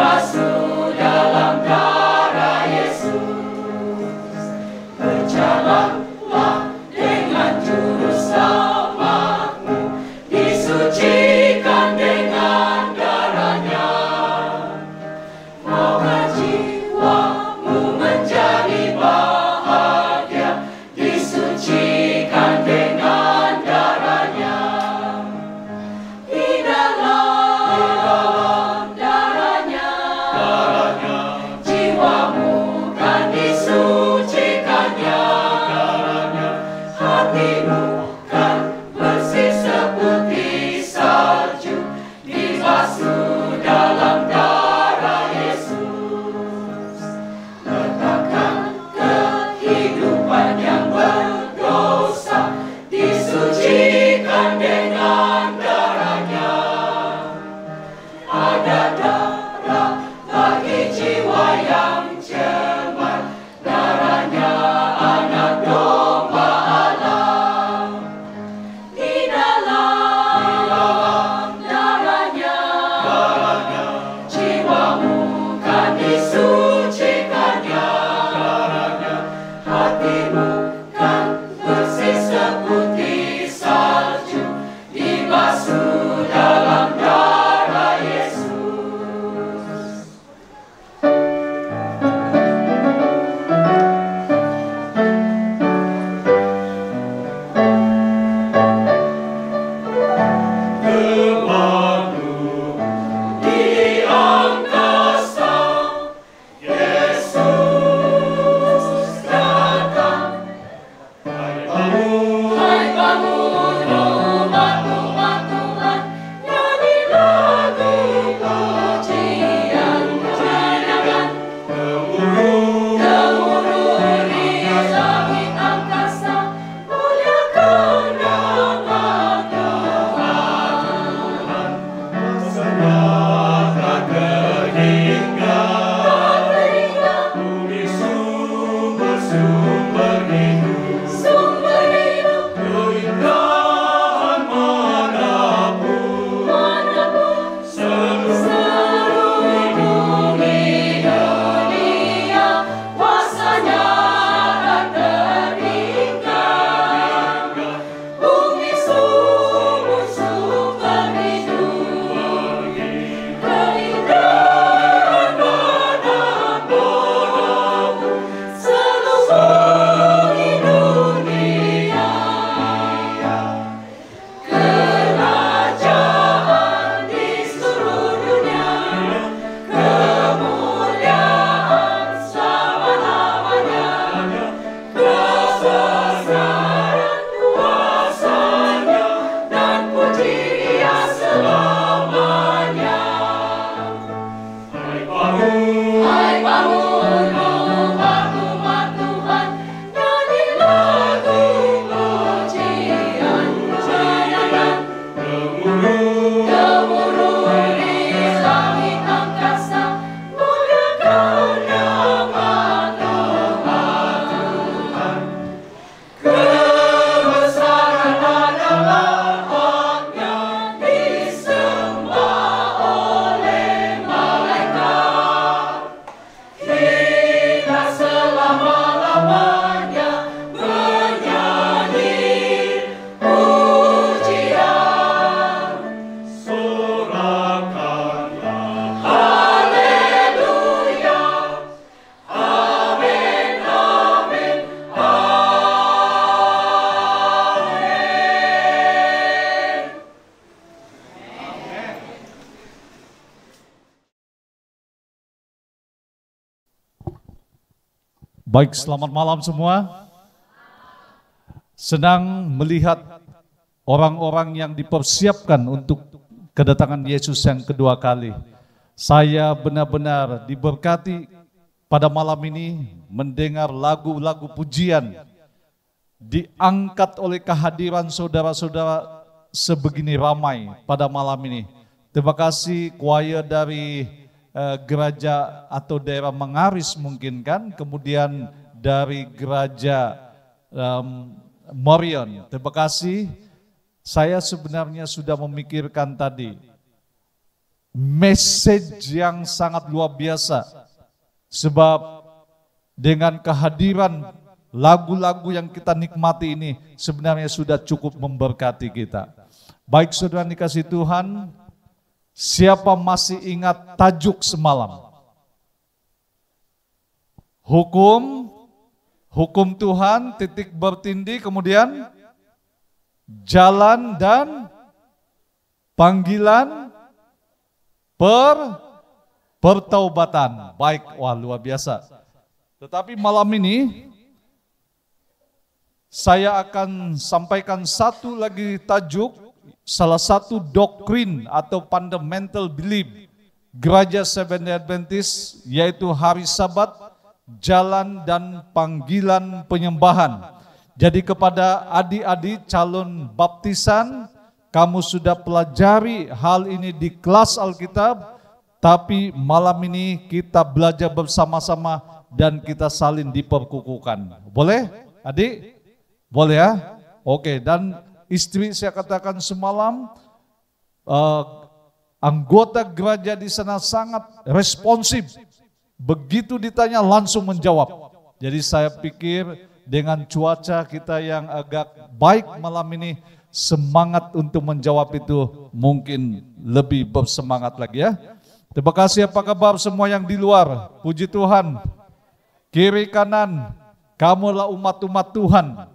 dibasuh dalam darah Yesus. Berjalanlah dengan juru selamatmu, disucikan dengan darahnya. Maka jiwamu menjadi bahagia, disucikan dengan darahnya. Di dalam darahnya, jiwamu kan disucikannya. Hatimu kan bersih seputih salju, dibasuh dalam darah Yesus. Letakkan kehidupan yang berdosa, disucikan dengan darahnya. Ada darah bagi jiwa yang cemar, darahnya anak domba Allah. Di dalam darahnya, jiwamu kan disucikannya. Hatimu kan bersih seputih salju, dibasuh dalam darah Yesus. Temanmu di angkasa, Yesus datang. Hai bangun umat-umat Tuhan, nyanyi lagu pujian kemenangan. Gemuruh di langit angkasa, muliakan nama Tuhan. Serahkan keringat, bumi sumber-sumber hidup. Keindahan manapun, seluruh dunia, kuasanya akan teringkat. Bumi sumber hidup, keindahan manapun, seluruh dunia. Kerajaan di seluruh dunia, kemuliaan selama-lamanya, kebesaran kuasanya, dan puji Dia selamanya. Hai bangun umat-umat Tuhan, nyanyi lagu pujian kemenangan. Gemuruh di langit angkasa, muliakan nama Tuhan. Kebesaran adalah Hak-Nya, disembah oleh malaikat. Kita selama-lamanya menyanyi pujian. Sorakanlah haleluya, amin, amin, amin. Baik, selamat malam semua. Senang melihat orang-orang yang dipersiapkan untuk kedatangan Yesus yang kedua kali. Saya benar-benar diberkati pada malam ini mendengar lagu-lagu pujian diangkat oleh kehadiran saudara-saudara sebegini ramai pada malam ini. Terima kasih choir dari gereja atau daerah Mengaris mungkin kan, kemudian dari gereja Morion. Terima kasih. Saya sebenarnya sudah memikirkan tadi message yang sangat luar biasa. Sebab dengan kehadiran lagu-lagu yang kita nikmati ini sebenarnya sudah cukup memberkati kita. Baik saudara dikasih Tuhan, siapa masih ingat tajuk semalam? Hukum Tuhan, titik bertindih, kemudian jalan dan panggilan pertaubatan. Baik, wah luar biasa. Tetapi malam ini saya akan sampaikan satu lagi tajuk, salah satu doktrin atau fundamental belief Gereja Seventh-day Adventist, yaitu hari Sabat, jalan dan panggilan penyembahan. Jadi kepada adik-adik calon baptisan, kamu sudah pelajari hal ini di kelas Alkitab, tapi malam ini kita belajar bersama-sama dan kita saling diperkukuhkan. Boleh adik? Boleh ya? Oke, dan istri saya katakan semalam, anggota gereja di sana sangat responsif. Begitu ditanya langsung menjawab. Jadi saya pikir dengan cuaca kita yang agak baik malam ini, semangat untuk menjawab itu mungkin lebih bersemangat lagi ya. Terima kasih, apa kabar semua yang di luar? Puji Tuhan. Kiri kanan, kamulah umat-umat Tuhan.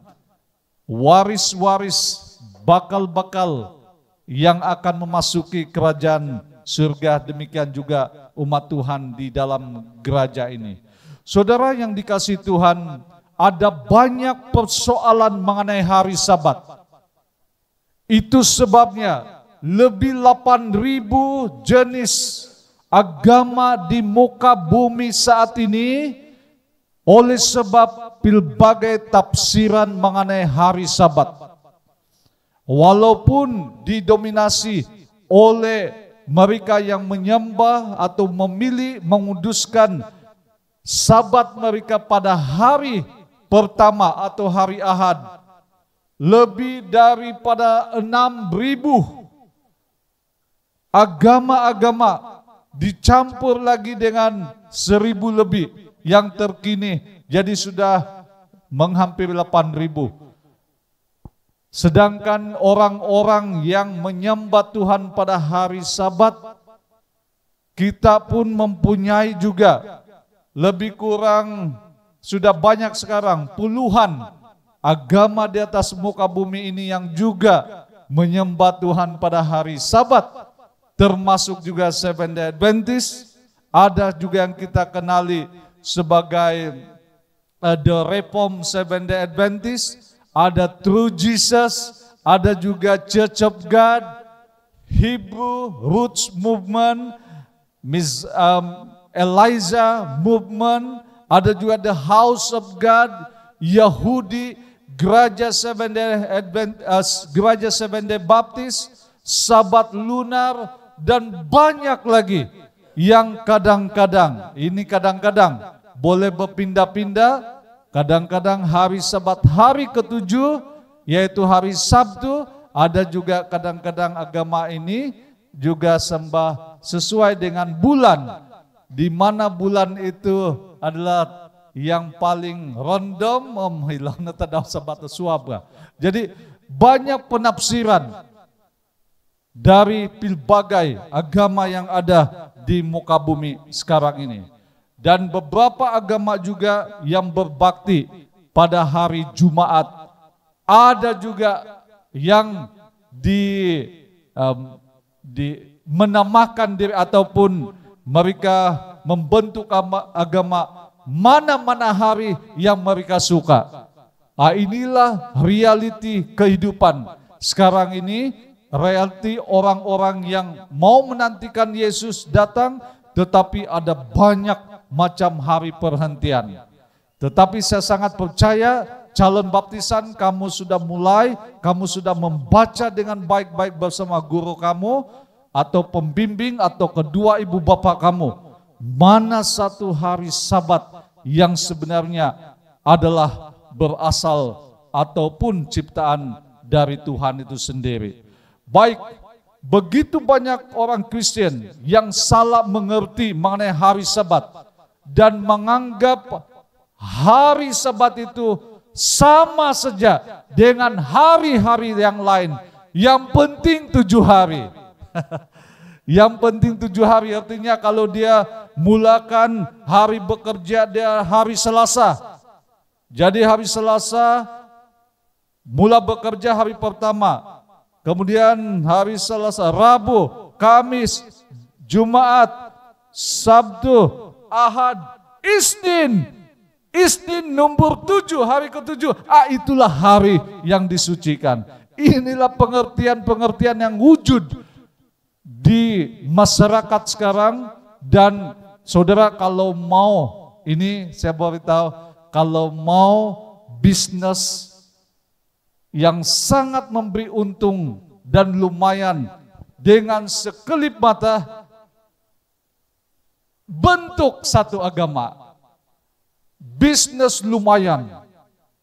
Waris-waris, bakal-bakal yang akan memasuki kerajaan surga, demikian juga umat Tuhan di dalam gereja ini. Saudara yang dikasihi Tuhan, ada banyak persoalan mengenai hari Sabat. Itu sebabnya lebih 8.000 jenis agama di muka bumi saat ini oleh sebab pelbagai tafsiran mengenai hari Sabat. Walaupun didominasi oleh mereka yang menyembah atau memilih menguduskan Sabat mereka pada hari pertama atau hari Ahad, lebih daripada 6.000 agama-agama dicampur lagi dengan 1.000 lebih yang terkini, jadi sudah menghampiri 8.000. Sedangkan orang-orang yang menyembah Tuhan pada hari Sabat, kita pun mempunyai juga lebih kurang, sudah banyak sekarang puluhan agama di atas muka bumi ini yang juga menyembah Tuhan pada hari Sabat, termasuk juga Seventh-day Adventist. Ada juga yang kita kenali sebagai The Reformed Seventh-day Adventist, ada True Jesus, ada juga Church of God, Hebrew Roots Movement, Elijah Movement, ada juga The House of God, Yahudi, Gereja Seventh-day Baptist, Sabat Lunar, dan banyak lagi yang kadang-kadang boleh berpindah-pindah. Kadang-kadang hari Sabat hari ke-7, yaitu hari Sabtu, ada juga kadang-kadang agama ini juga sembah sesuai dengan bulan, di mana bulan itu adalah yang paling random, hilang tadaw Sabat suabra. Jadi banyak penafsiran dari pelbagai agama yang ada di muka bumi sekarang ini. Dan beberapa agama juga yang berbakti pada hari Jumat. Ada juga yang menamakan diri ataupun mereka membentuk agama mana-mana hari yang mereka suka. Inilah realiti kehidupan sekarang ini, realiti orang-orang yang mau menantikan Yesus datang, tetapi ada banyak macam hari perhentian. Tetapi saya sangat percaya calon baptisan kamu sudah mulai, kamu sudah membaca dengan baik-baik bersama guru kamu atau pembimbing atau kedua ibu bapak kamu, mana satu hari Sabat yang sebenarnya adalah berasal ataupun ciptaan dari Tuhan itu sendiri. Baik, begitu banyak orang Kristen yang salah mengerti mengenai hari Sabat dan menganggap hari Sabat itu sama saja dengan hari-hari yang lain. Yang penting 7 hari. Yang penting 7 hari artinya kalau dia mulakan hari bekerja dia hari Selasa. Jadi hari Selasa mula bekerja hari pertama. Kemudian hari Selasa, Rabu, Kamis, Jumat, Sabtu, Ahad, Isnin. Isnin nomor 7, hari ke-7. Itulah hari yang disucikan. Inilah pengertian-pengertian yang wujud di masyarakat sekarang. Dan saudara kalau mau, ini saya beritahu, kalau mau bisnis yang sangat memberi untung dan lumayan dengan sekelip mata, bentuk satu agama. Bisnis lumayan.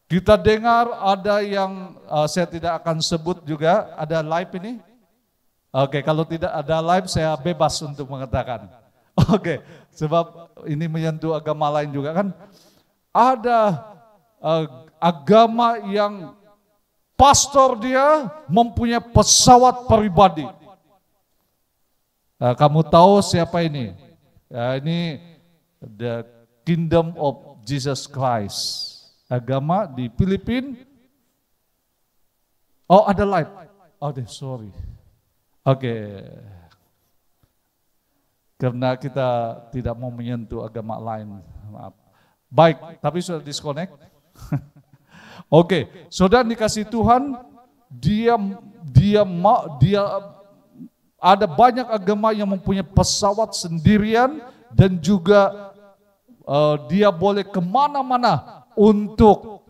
Kita dengar ada yang saya tidak akan sebut juga, ada live ini. Oke, kalau tidak ada live saya bebas untuk mengatakan. Oke, sebab ini menyentuh agama lain juga kan. Ada agama yang pastor dia mempunyai pesawat pribadi. Kamu tahu siapa ini? Ini the Kingdom of Jesus Christ. Agama di Filipina. Oh, ada live. Oh, sorry. Oke. Karena kita tidak mau menyentuh agama lain. Maaf. Baik, tapi sudah disconnect. Oke, saudara dikasih Tuhan, dia ada banyak agama yang mempunyai pesawat sendirian dan juga dia boleh kemana-mana untuk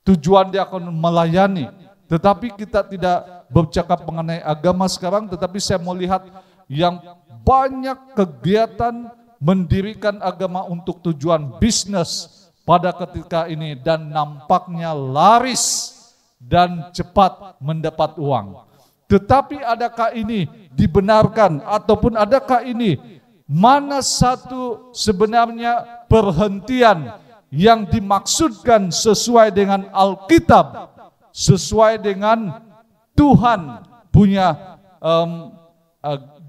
tujuan dia akan melayani. Tetapi kita tidak bercakap mengenai agama sekarang, tetapi saya mau lihat yang banyak kegiatan mendirikan agama untuk tujuan bisnis pada ketika ini dan nampaknya laris dan cepat mendapat uang. Tetapi adakah ini dibenarkan ataupun adakah ini mana satu sebenarnya perhentian yang dimaksudkan sesuai dengan Alkitab, sesuai dengan Tuhan punya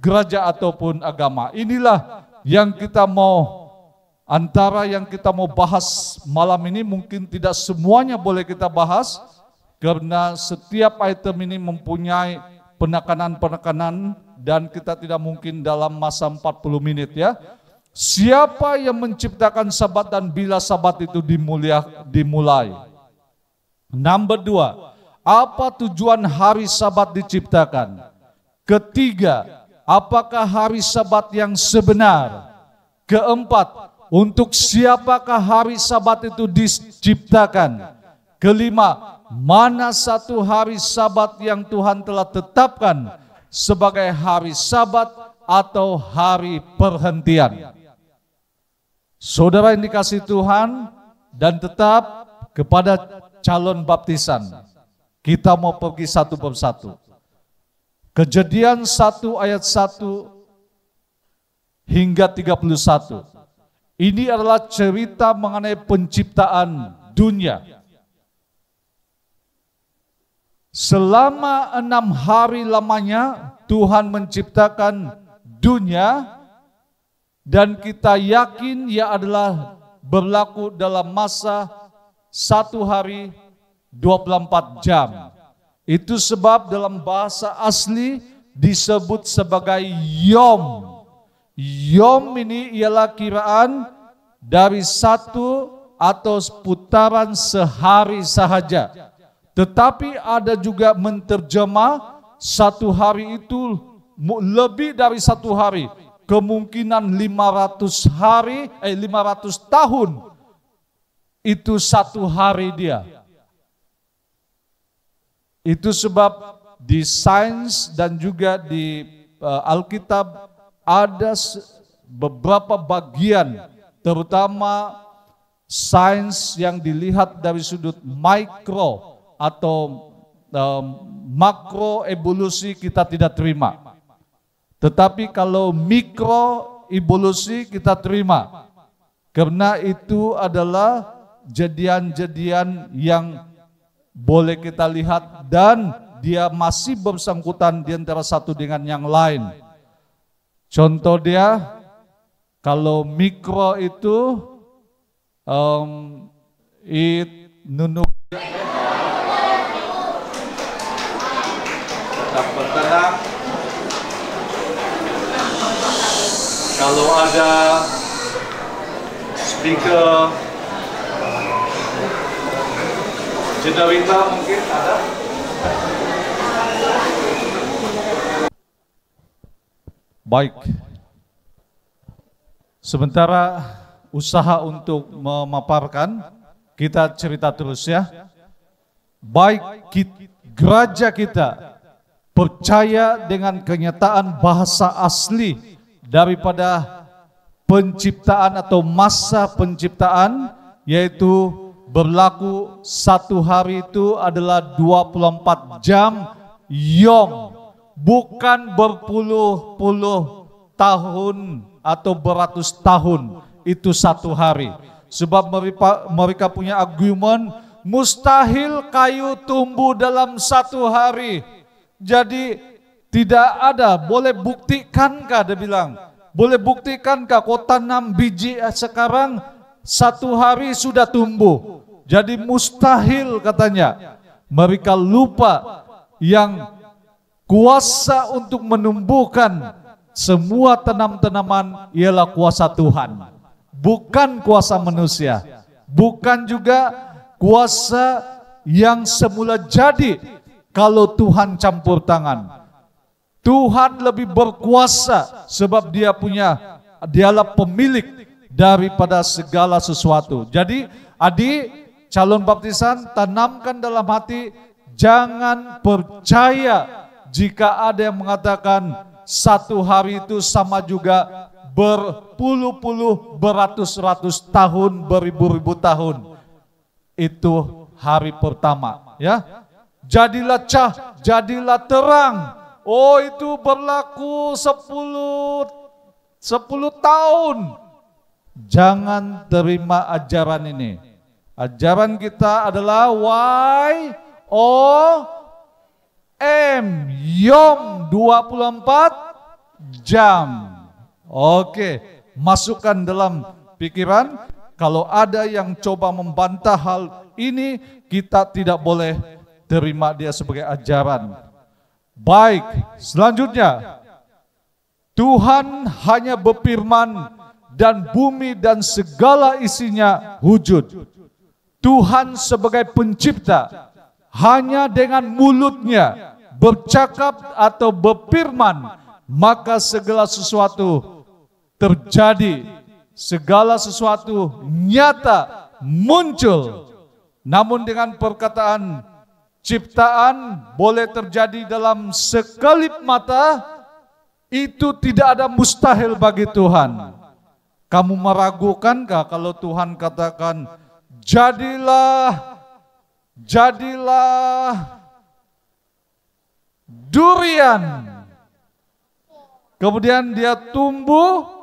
gereja ataupun agama. Inilah yang kita mau, antara yang kita mau bahas malam ini. Mungkin tidak semuanya boleh kita bahas, karena setiap item ini mempunyai penekanan-penekanan dan kita tidak mungkin dalam masa 40 menit ya. Siapa yang menciptakan Sabat dan bila Sabat itu dimulai? Number 2, apa tujuan hari Sabat diciptakan? Ketiga, apakah hari Sabat yang sebenar? Keempat, untuk siapakah hari Sabat itu diciptakan? Kelima, mana satu hari Sabat yang Tuhan telah tetapkan sebagai hari Sabat atau hari perhentian? Saudara yang dikasihi Tuhan, dan tetap kepada calon baptisan, kita mau pergi satu persatu. Kejadian 1 ayat 1 hingga 31. Ini adalah cerita mengenai penciptaan dunia. Selama 6 hari lamanya Tuhan menciptakan dunia, dan kita yakin ia adalah berlaku dalam masa 1 hari 24 jam. Itu sebab dalam bahasa asli disebut sebagai Yom. Yom ini ialah kiraan dari 1 atau putaran sehari sahaja. Tetapi ada juga menterjemah 1 hari itu lebih dari 1 hari. Kemungkinan 500 hari, 500 tahun itu 1 hari dia. Itu sebab di sains dan juga di Alkitab ada beberapa bagian, terutama sains yang dilihat dari sudut mikro atau makroevolusi kita tidak terima. Tetapi kalau mikroevolusi kita terima. Karena itu adalah jadian-jadian yang boleh kita lihat dan dia masih bersangkutan di antara satu dengan yang lain. Contoh dia, kalau mikro itu nunuk dapat tenang. Kalau ada speaker jenderita mungkin ada. Baik. Sementara usaha untuk memaparkan, kita cerita terus ya. Baik gereja kita percaya dengan kenyataan bahasa asli daripada penciptaan atau masa penciptaan, yaitu berlaku satu hari itu adalah 24 jam yom, bukan berpuluh-puluh tahun atau beratus tahun, itu satu hari. Sebab mereka punya argumen mustahil kayu tumbuh dalam satu hari. Jadi tidak ada, boleh buktikankah, dia bilang, boleh buktikankah kau tanam biji sekarang satu hari sudah tumbuh. Jadi mustahil katanya. Mereka lupa yang kuasa untuk menumbuhkan semua tanam-tanaman ialah kuasa Tuhan, bukan kuasa manusia, bukan juga kuasa yang semula jadi kalau Tuhan campur tangan. Tuhan lebih berkuasa sebab dialah pemilik daripada segala sesuatu. Jadi adik calon baptisan, tanamkan dalam hati, jangan percaya jika ada yang mengatakan satu hari itu sama juga berpuluh-puluh, beratus-ratus tahun, beribu-ribu tahun. Itu hari pertama, ya. Jadilah cah, jadilah terang. Oh, itu berlaku 10 tahun. Jangan terima ajaran ini. Ajaran kita adalah YOM, Yom 24 jam. Oke, masukkan dalam pikiran. Kalau ada yang coba membantah hal ini, kita tidak boleh terima dia sebagai ajaran. Baik, selanjutnya, Tuhan hanya berfirman dan bumi dan segala isinya wujud. Tuhan sebagai pencipta hanya dengan mulutnya bercakap atau berfirman, maka segala sesuatu terjadi, segala sesuatu nyata muncul. Namun dengan perkataan ciptaan boleh terjadi dalam sekelip mata, itu tidak ada mustahil bagi Tuhan. Kamu meragukankah kalau Tuhan katakan jadilah durian, kemudian dia tumbuh?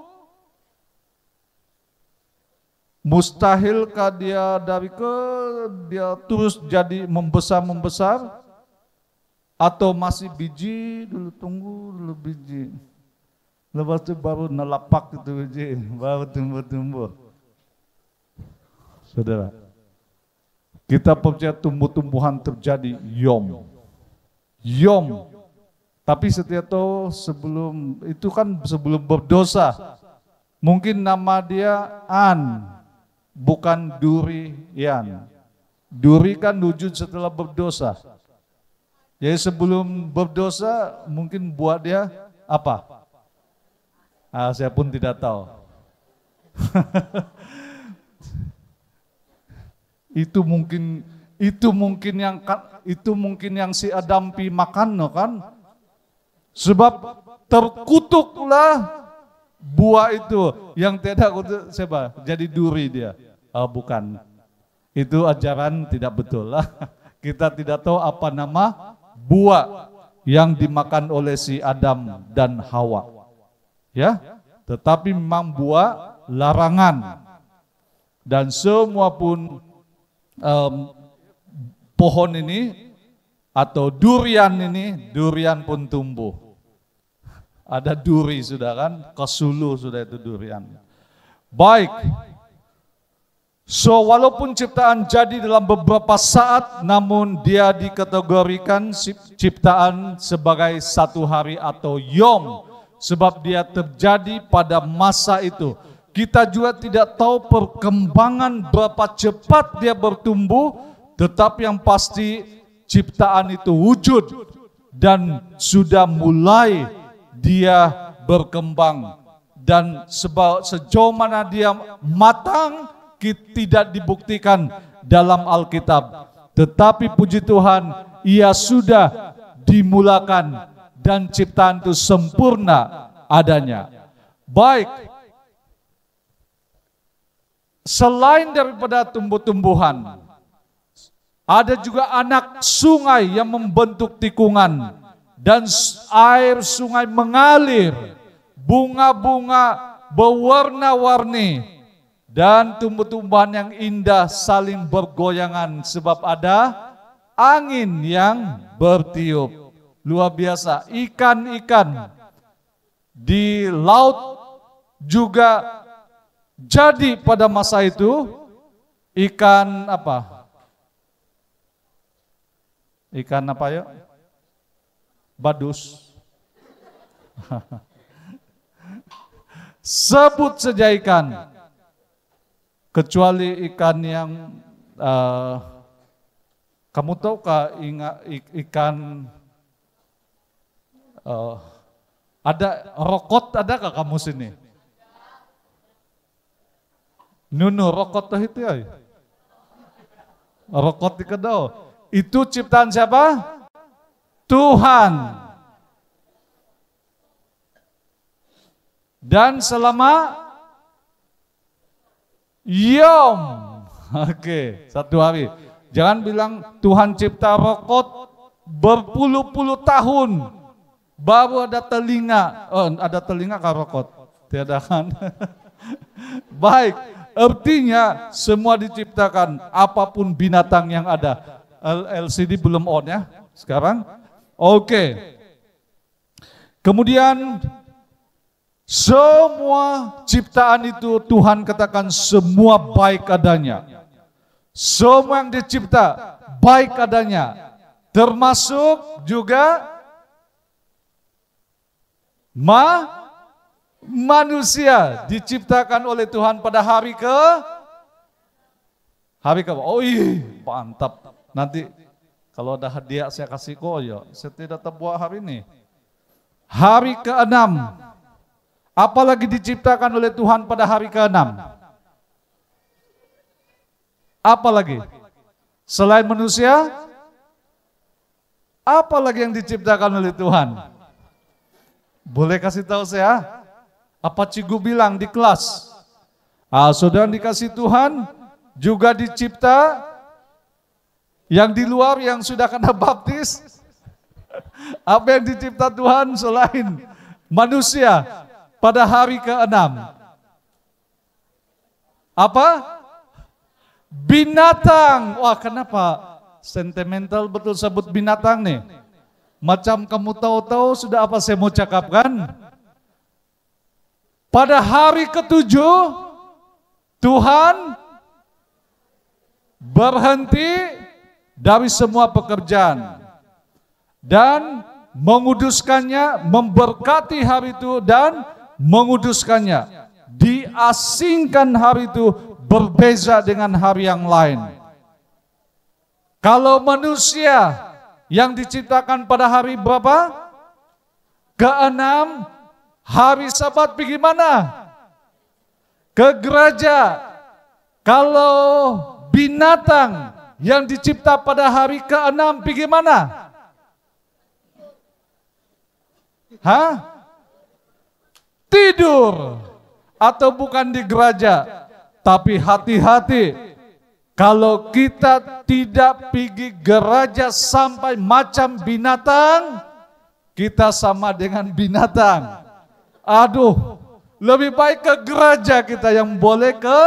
Mustahilkah dia dia terus jadi membesar? Atau masih biji dulu, tunggu dulu biji, lepas itu baru nelapak itu biji, baru tumbuh. Saudara, kita percaya tumbuh-tumbuhan terjadi yom. Tapi setiap tahu sebelum itu kan sebelum berdosa, mungkin nama dia An, bukan durian. Duri kan wujud setelah berdosa. Jadi sebelum berdosa mungkin buat dia apa? Saya pun tidak tahu. Itu mungkin yang si Adam pi makan, no kan? Sebab terkutuklah buah itu yang tidak kutuk, jadi duri dia. Bukan. Itu ajaran tidak betul lah. Kita tidak tahu apa nama buah yang dimakan oleh si Adam dan Hawa. Ya, tetapi memang buah larangan. Dan semua pun pohon ini atau durian ini, durian pun tumbuh. Ada duri sudah kan, kesulu sudah itu durian. Baik. So walaupun ciptaan jadi dalam beberapa saat, namun dia dikategorikan ciptaan sebagai satu hari atau yom, sebab dia terjadi pada masa itu. Kita juga tidak tahu perkembangan berapa cepat dia bertumbuh, tetapi yang pasti ciptaan itu wujud dan sudah mulai dia berkembang. Dan sejauh mana dia matang tidak dibuktikan dalam Alkitab. Tetapi puji Tuhan, ia sudah dimulakan dan ciptaan itu sempurna adanya. Baik, selain daripada tumbuh-tumbuhan, ada juga anak sungai yang membentuk tikungan dan air sungai mengalir, bunga-bunga berwarna-warni dan tumbuh-tumbuhan yang indah saling bergoyangan sebab ada angin yang bertiup. Luar biasa. Ikan-ikan di laut juga jadi pada masa itu. Ikan apa? Ikan apa ya? Badus. Sebut saja ikan. Kecuali ikan yang kamu tahukah ikan ada rokot, adakah kamu sini? Nunu rokot itu ya. Rokot di kedau. Itu ciptaan siapa? Tuhan. Dan selama yom. Oke, satu hari. Jangan bilang Tuhan cipta rokot berpuluh-puluh tahun baru ada telinga. Oh, ada telinga kah rokot? Tiada kan? Baik, artinya semua diciptakan, apapun binatang yang ada. LCD belum on ya sekarang. Oke. Kemudian semua ciptaan itu Tuhan katakan semua baik adanya. Semua yang dicipta baik adanya. Termasuk juga manusia diciptakan oleh Tuhan pada hari ke oh iya mantap. Nanti kalau ada hadiah saya kasih koyo. Saya tidak terbuat hari ini. Hari ke-6. Apalagi diciptakan oleh Tuhan pada hari ke-6? Apalagi? Selain manusia? Apalagi yang diciptakan oleh Tuhan? Boleh kasih tahu saya? Apa cikgu bilang di kelas? Saudara dikasih Tuhan juga dicipta yang di luar yang sudah kena baptis. Apa yang dicipta Tuhan selain manusia? Pada hari ke-6. Apa? Binatang. Wah, kenapa sentimental betul sebut binatang nih? Macam kamu tahu-tahu sudah apa saya mau cakapkan? Pada hari ke-7 Tuhan berhenti dari semua pekerjaan dan menguduskannya, memberkati hari itu dan menguduskannya, diasingkan hari itu berbeza dengan hari yang lain. Kalau manusia yang diciptakan pada hari berapa? Ke-6, hari Sabat pergi mana? Ke gereja. Kalau binatang yang dicipta pada hari ke-6 pergi mana? Hah? Tidur. Atau bukan di gereja. Tapi hati-hati. Kalau kita tidak pergi gereja sampai macam binatang, kita sama dengan binatang. Aduh, lebih baik ke gereja kita yang boleh ke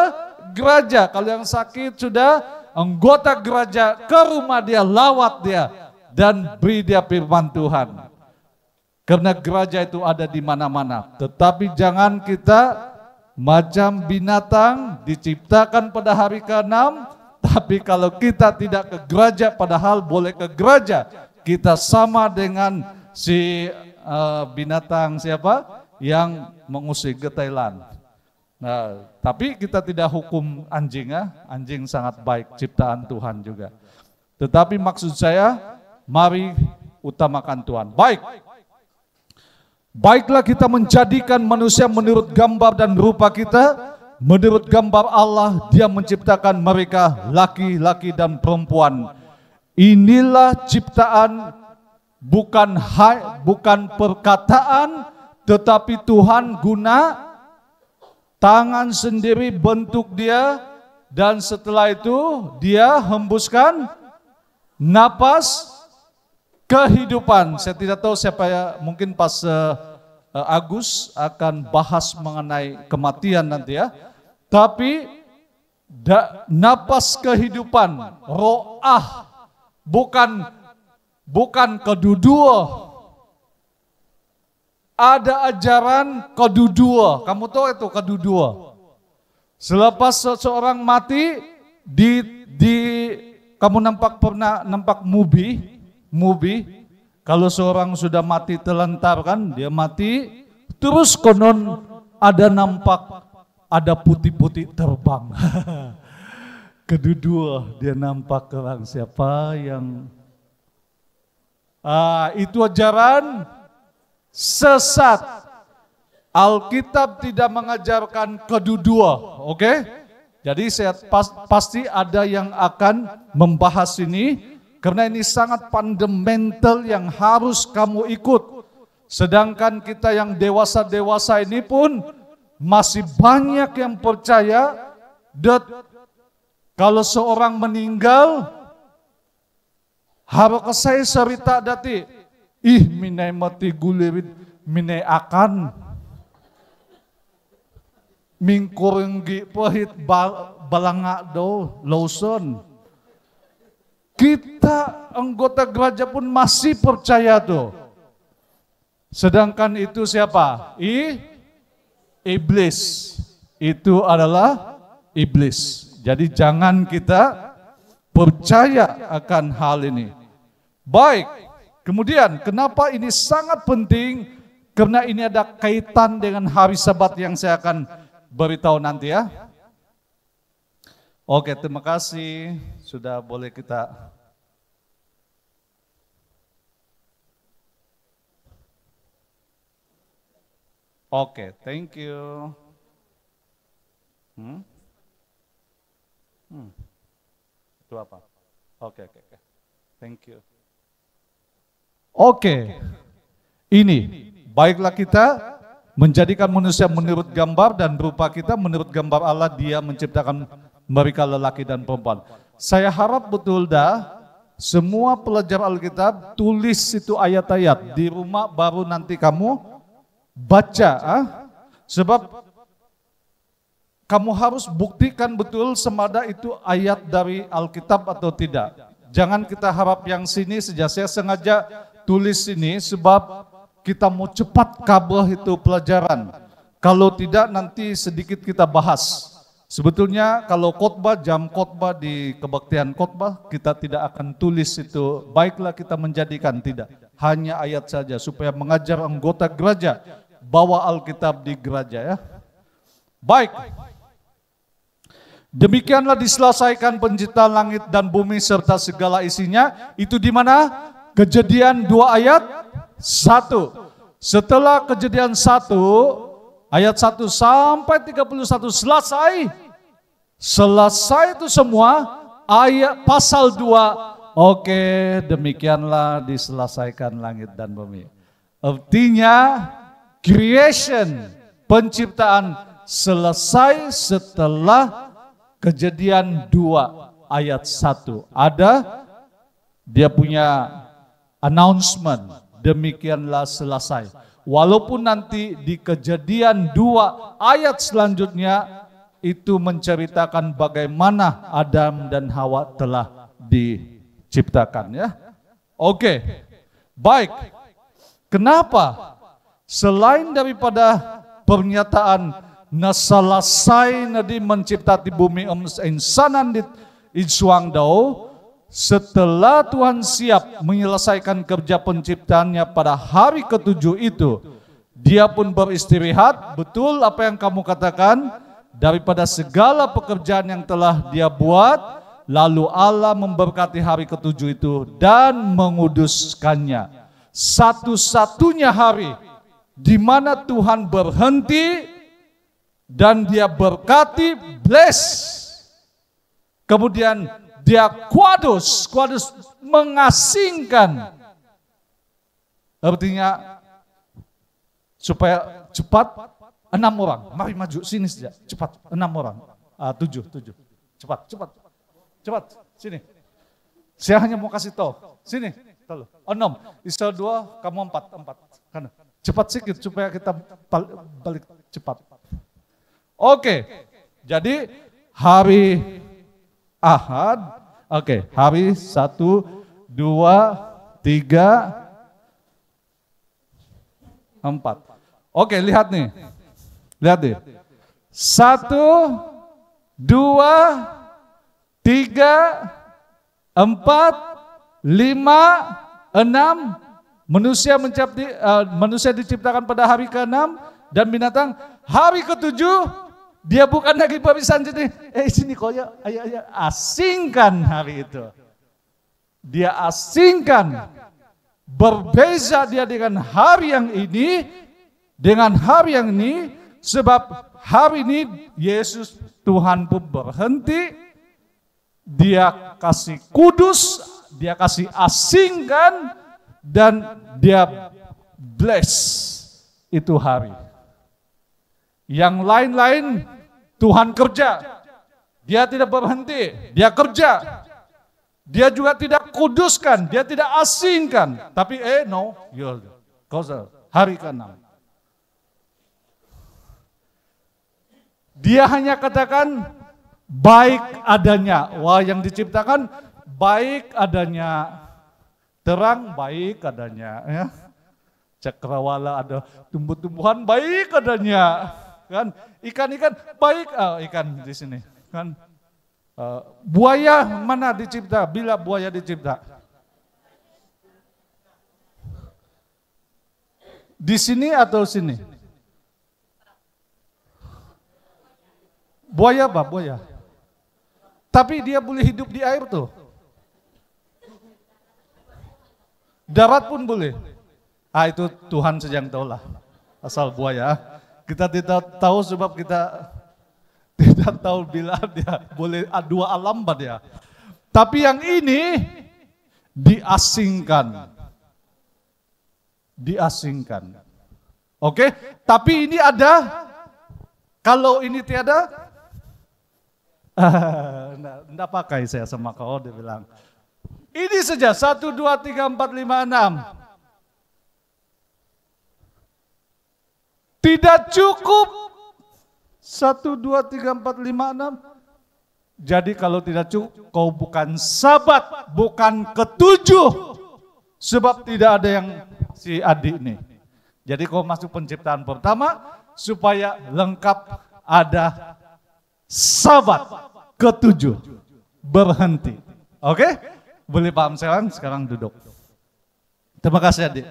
gereja. Kalau yang sakit sudah anggota gereja ke rumah dia, lawat dia dan beri dia firman Tuhan. Karena gereja itu ada di mana-mana. Tetapi jangan kita macam binatang diciptakan pada hari ke-6. Tapi kalau kita tidak ke gereja, padahal boleh ke gereja, kita sama dengan si binatang siapa yang mengusik ke Thailand. Nah, tapi kita tidak hukum anjing ya, anjing sangat baik, ciptaan Tuhan juga. Tetapi maksud saya, mari utamakan Tuhan. Baiklah kita menjadikan manusia menurut gambar dan rupa kita. Menurut gambar Allah, Dia menciptakan mereka laki-laki dan perempuan. Inilah ciptaan, bukan perkataan, tetapi Tuhan guna tangan sendiri bentuk dia, dan setelah itu Dia hembuskan napas kehidupan. Saya tidak tahu siapa ya, mungkin pas Agus akan bahas mengenai kematian nanti ya. Tapi napas kehidupan, ro'ah, bukan kedua. Ada ajaran kedua. Kamu tahu itu kedua. Selepas seseorang mati, kamu pernah nampak movie. Kalau seorang sudah mati terlantar kan, dia mati, terus konon ada putih-putih terbang. Kedua dia nampak orang siapa yang itu ajaran sesat. Alkitab tidak mengajarkan kedua, oke? Jadi saya pasti ada yang akan membahas ini. Karena ini sangat fundamental yang harus kamu ikut. Sedangkan kita yang dewasa-dewasa ini pun masih banyak yang percaya kalau seorang meninggal harus saya cerita dati. Minai mati gulirit minai akan mingkurenggi pahit balanga do Lawson. Kita anggota gereja pun masih percaya tuh. Sedangkan itu siapa? Iblis. Itu adalah iblis. Jadi jangan kita percaya akan hal ini. Baik. Kemudian kenapa ini sangat penting? Karena ini ada kaitan dengan hari Sabat yang saya akan beritahu nanti ya. Oke, terima kasih. Sudah boleh kita. Oke, thank you. Itu apa? Oke. Thank you. Oke. Ini, baiklah kita menjadikan manusia menurut gambar dan rupa kita, menurut gambar Allah Dia menciptakan mereka lelaki dan perempuan. Saya harap betul semua pelajar Alkitab tulis itu ayat-ayat di rumah, baru nanti kamu baca. Sebab kamu harus buktikan betul semada itu ayat dari Alkitab atau tidak. Jangan kita harap yang sini saja. Saya sengaja tulis ini sebab kita mau cepat kabeh itu pelajaran. Kalau tidak nanti sedikit kita bahas. Sebetulnya kalau khotbah, jam khotbah di kebaktian khotbah, kita tidak akan tulis itu, baiklah kita menjadikan, tidak. Hanya ayat saja supaya mengajar anggota gereja, bawa Alkitab di gereja ya. Baik. Demikianlah diselesaikan penciptaan langit dan bumi serta segala isinya. Itu di mana? Kejadian 2 ayat 1. Setelah Kejadian 1 ayat 1 sampai 31 selesai itu semua, ayat pasal 2, oke, demikianlah diselesaikan langit dan bumi. Artinya creation, penciptaan selesai setelah Kejadian 2. ayat 1. Ada dia punya announcement, demikianlah selesai. Walaupun nanti di Kejadian 2 ayat selanjutnya itu menceritakan bagaimana Adam dan Hawa telah diciptakan ya. Oke. Baik. Kenapa? Selain daripada pernyataan nasalasay na di menciptati bumi insanan di isuang daw, setelah Tuhan siap menyelesaikan kerja penciptaannya pada hari ketujuh itu, dia pun beristirahat, betul apa yang kamu katakan, daripada segala pekerjaan yang telah dia buat, lalu Allah memberkati hari ketujuh itu dan menguduskannya. Satu-satunya hari di mana Tuhan berhenti dan dia berkati, bless. Kemudian dia kuadus mengasingkan. Artinya supaya cepat 6 orang. Mari maju sini saja, cepat 6 orang. 7. Cepat, sini. Saya hanya mau kasih tahu. Sini, tahu. 6. Israel 2, kamu 4. Karena cepat sedikit supaya kita balik cepat. Oke, jadi hari Ahad, hari 1, 2, 3, 4. Oke, lihat nih. 1, 2, 3, 4, 5, 6. Manusia diciptakan pada hari ke-6 dan binatang hari ke-7 dia bukan lagi barisan jadi sini kok ya, ayo asingkan hari itu. Dia asingkan, berbeza dia dengan hari yang ini, sebab hari ini Yesus Tuhan pun berhenti, dia kasih kudus, dia kasih asingkan, dan dia bless itu hari. Yang lain-lain Tuhan kerja, dia tidak berhenti, dia kerja. Dia juga tidak kuduskan, dia tidak asingkan. Tapi hari ke-6. Dia hanya katakan baik adanya. Wah, yang diciptakan baik adanya. Terang baik adanya, ya. Cakrawala ada tumbuh-tumbuhan baik adanya, kan? Ikan-ikan baik, ikan di sini, kan? Buaya mana dicipta? Bila buaya dicipta? Di sini atau sini? Buaya apa? Buaya. Tapi dia boleh hidup di air tuh. Darat pun boleh. Itu Tuhan saja yang tahu lah. Asal buaya. Kita tidak tahu sebab kita tidak tahu bila dia boleh dua alam dia. Tapi yang ini diasingkan. Diasingkan. Oke? Tapi ini ada. Kalau ini tiada, enggak pakai saya sama kau, dia bilang. Ini saja 1, 2, 3, 4, 5, 6. Tidak cukup 1, 2, 3, 4, 5, 6. Jadi kalau tidak cukup, kau bukan sabat, bukan ketujuh. Sebab tidak ada yang si adik ini. Jadi kau masuk penciptaan pertama supaya lengkap ada sabat ketujuh. Berhenti. Oke? Boleh paham sekarang duduk. Terima kasih adik.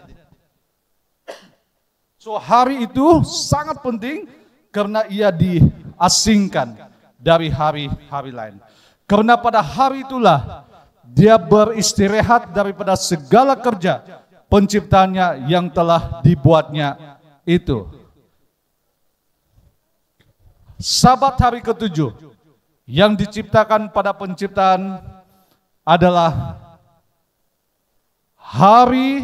So hari itu sangat penting karena ia diasingkan dari hari-hari lain. Karena pada hari itulah dia beristirahat daripada segala kerja penciptaannya yang telah dibuatnya itu. Sabat hari ke-7 yang diciptakan pada penciptaan adalah hari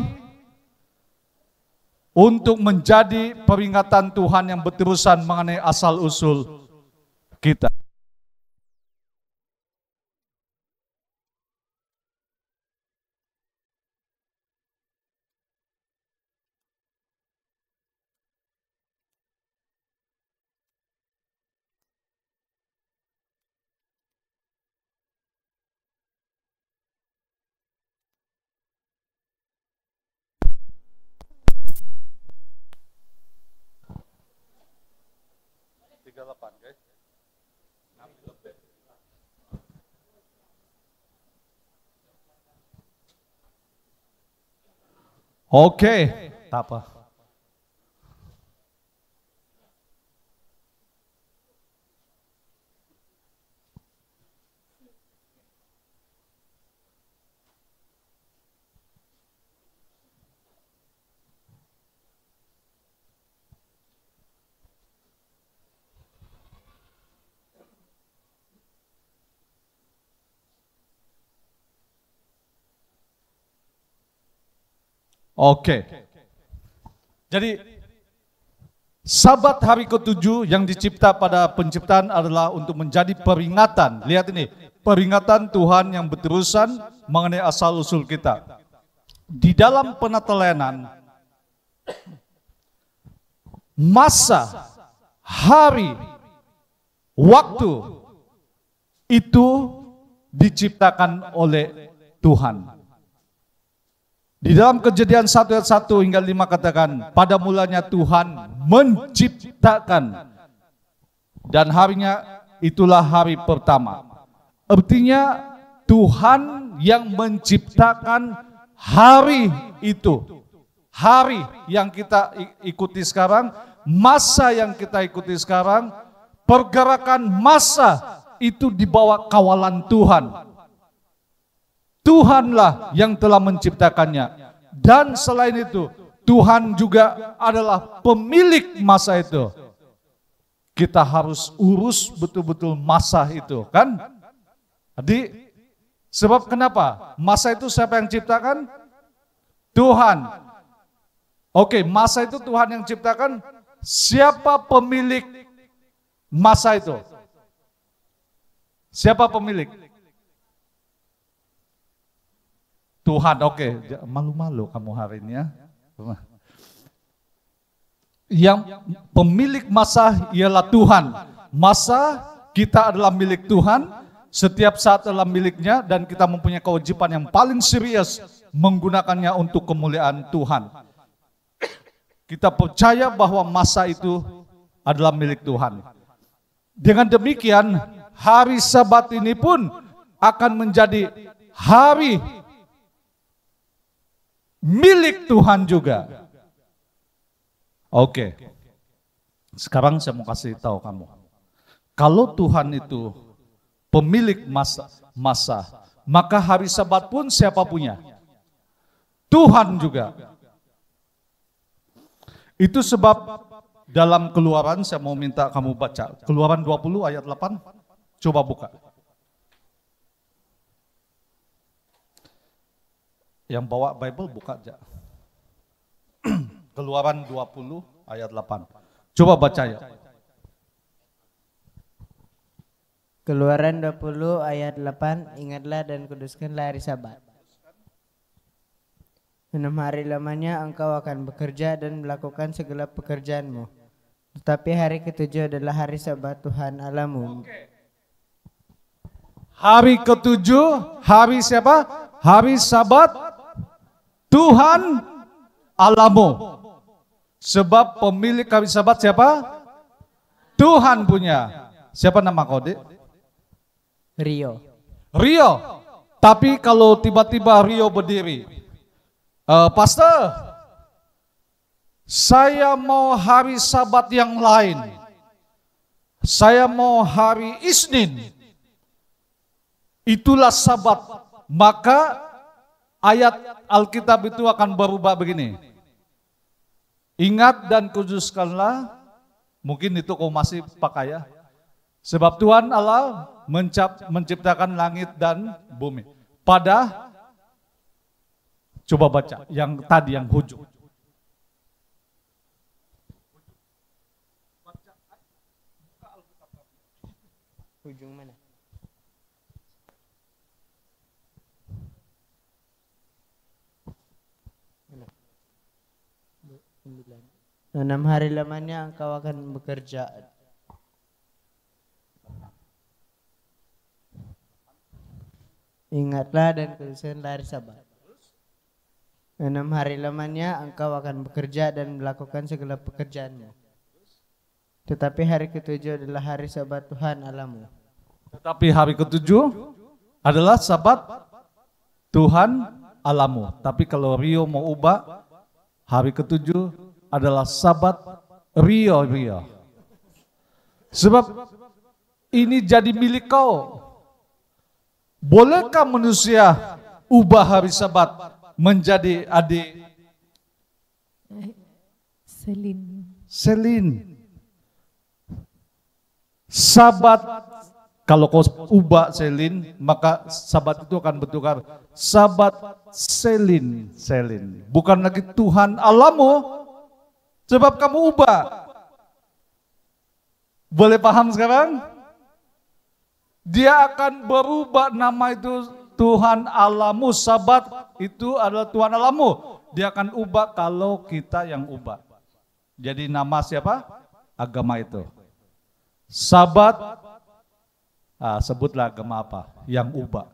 untuk menjadi peringatan Tuhan yang berterusan mengenai asal-usul kita. Oke, tak apa. Oke. Jadi Sabat hari ke-7 yang dicipta pada penciptaan adalah untuk menjadi peringatan. Lihat ini, peringatan Tuhan yang berterusan mengenai asal-usul kita. Di dalam penatelanan, masa, hari, waktu itu diciptakan oleh Tuhan. Di dalam Kejadian 1 ayat 1 hingga 5 katakan, pada mulanya Tuhan menciptakan dan harinya itulah hari pertama. Artinya Tuhan yang menciptakan hari itu. Hari yang kita ikuti sekarang, masa yang kita ikuti sekarang, pergerakan masa itu di bawah kawalan Tuhan. Tuhanlah yang telah menciptakannya. Dan selain itu, Tuhan juga adalah pemilik masa itu. Kita harus urus betul-betul masa itu, kan? Jadi, sebab kenapa? Masa itu siapa yang ciptakan? Tuhan. Oke, masa itu Tuhan yang ciptakan. Siapa pemilik masa itu? Siapa pemilik? Tuhan. Oke, malu-malu kamu hari ini ya. Yang pemilik masa ialah Tuhan. Masa kita adalah milik Tuhan, setiap saat adalah miliknya dan kita mempunyai kewajiban yang paling serius menggunakannya untuk kemuliaan Tuhan. Kita percaya bahwa masa itu adalah milik Tuhan. Dengan demikian, hari Sabat ini pun akan menjadi hari milik Tuhan juga. Oke. Sekarang saya mau kasih tahu kamu. Kalau Tuhan itu pemilik masa, maka hari Sabat pun siapa punya? Tuhan juga. Itu sebab dalam Keluaran saya mau minta kamu baca. Keluaran 20 ayat 8. Coba buka. Yang bawa Bible buka aja. Keluaran 20 ayat 8. Coba baca ya. Keluaran 20 ayat 8, ingatlah dan kuduskanlah hari Sabat. 6 hari lamanya engkau akan bekerja dan melakukan segala pekerjaanmu. Tetapi hari ke-7 adalah hari Sabat Tuhan Allahmu. Hari ke-7, hari siapa? Hari Sabat Tuhan Allahmu. Sebab pemilik hari Sabat siapa? Tuhan punya. Siapa nama kau, Dek? Rio. Rio. Tapi kalau tiba-tiba Rio berdiri, Pastor, saya mau hari Sabat yang lain. Saya mau hari Isnin. Itulah Sabat. Maka ayat Alkitab itu akan berubah begini. Ingat dan kuduskanlah, mungkin itu kau masih pakai ya. Sebab Tuhan Allah menciptakan langit dan bumi. Coba baca yang tadi yang hujung. Ujung mana? Mana? 6 hari lamanya engkau akan bekerja. Ingatlah dan kuduskanlah hari Sabat. 6 hari lamanya engkau akan bekerja dan melakukan segala pekerjaanmu. Tetapi hari ke-7 adalah hari Sabat Tuhan Allahmu. Tetapi hari ke-7 adalah Sabat Tuhan Allahmu. Tapi kalau Rio mau ubah, Hari ketujuh adalah Sabat Rio. Sebab ini jadi milik kau. Bolehkah manusia ubah hari Sabat menjadi adik Selin? Sabat, kalau kau ubah Selin, maka Sabat itu akan bertukar Sabat Selin. Bukan lagi Tuhan Allahmu, sebab kamu ubah. Boleh paham sekarang? Dia akan berubah nama itu Tuhan Allahmu. Sabat itu adalah Tuhan Allahmu. Dia akan ubah kalau kita yang ubah. Jadi nama siapa? Agama itu. Sabat, sebutlah agama apa? Yang ubah.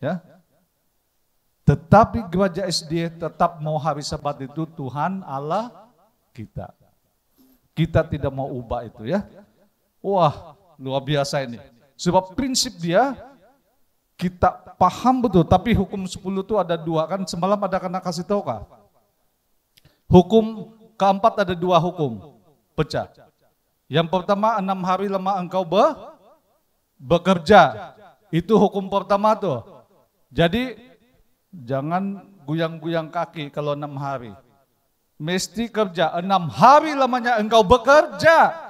Ya. Tetapi gereja SD tetap mau hari Sabat itu Tuhan Allah kita. Kita tidak mau ubah itu ya. Wah, luar biasa ini. Sebab prinsip dia kita paham betul, tapi hukum 10 itu ada 2 kan. Semalam ada kena kasih tahu kah? Hukum keempat ada 2 hukum pecah. Yang pertama 6 hari lama engkau bekerja. Itu hukum pertama tuh. Jadi jangan guyang-guyang kaki kalau 6 hari. Mesti kerja. 6 hari lamanya engkau bekerja.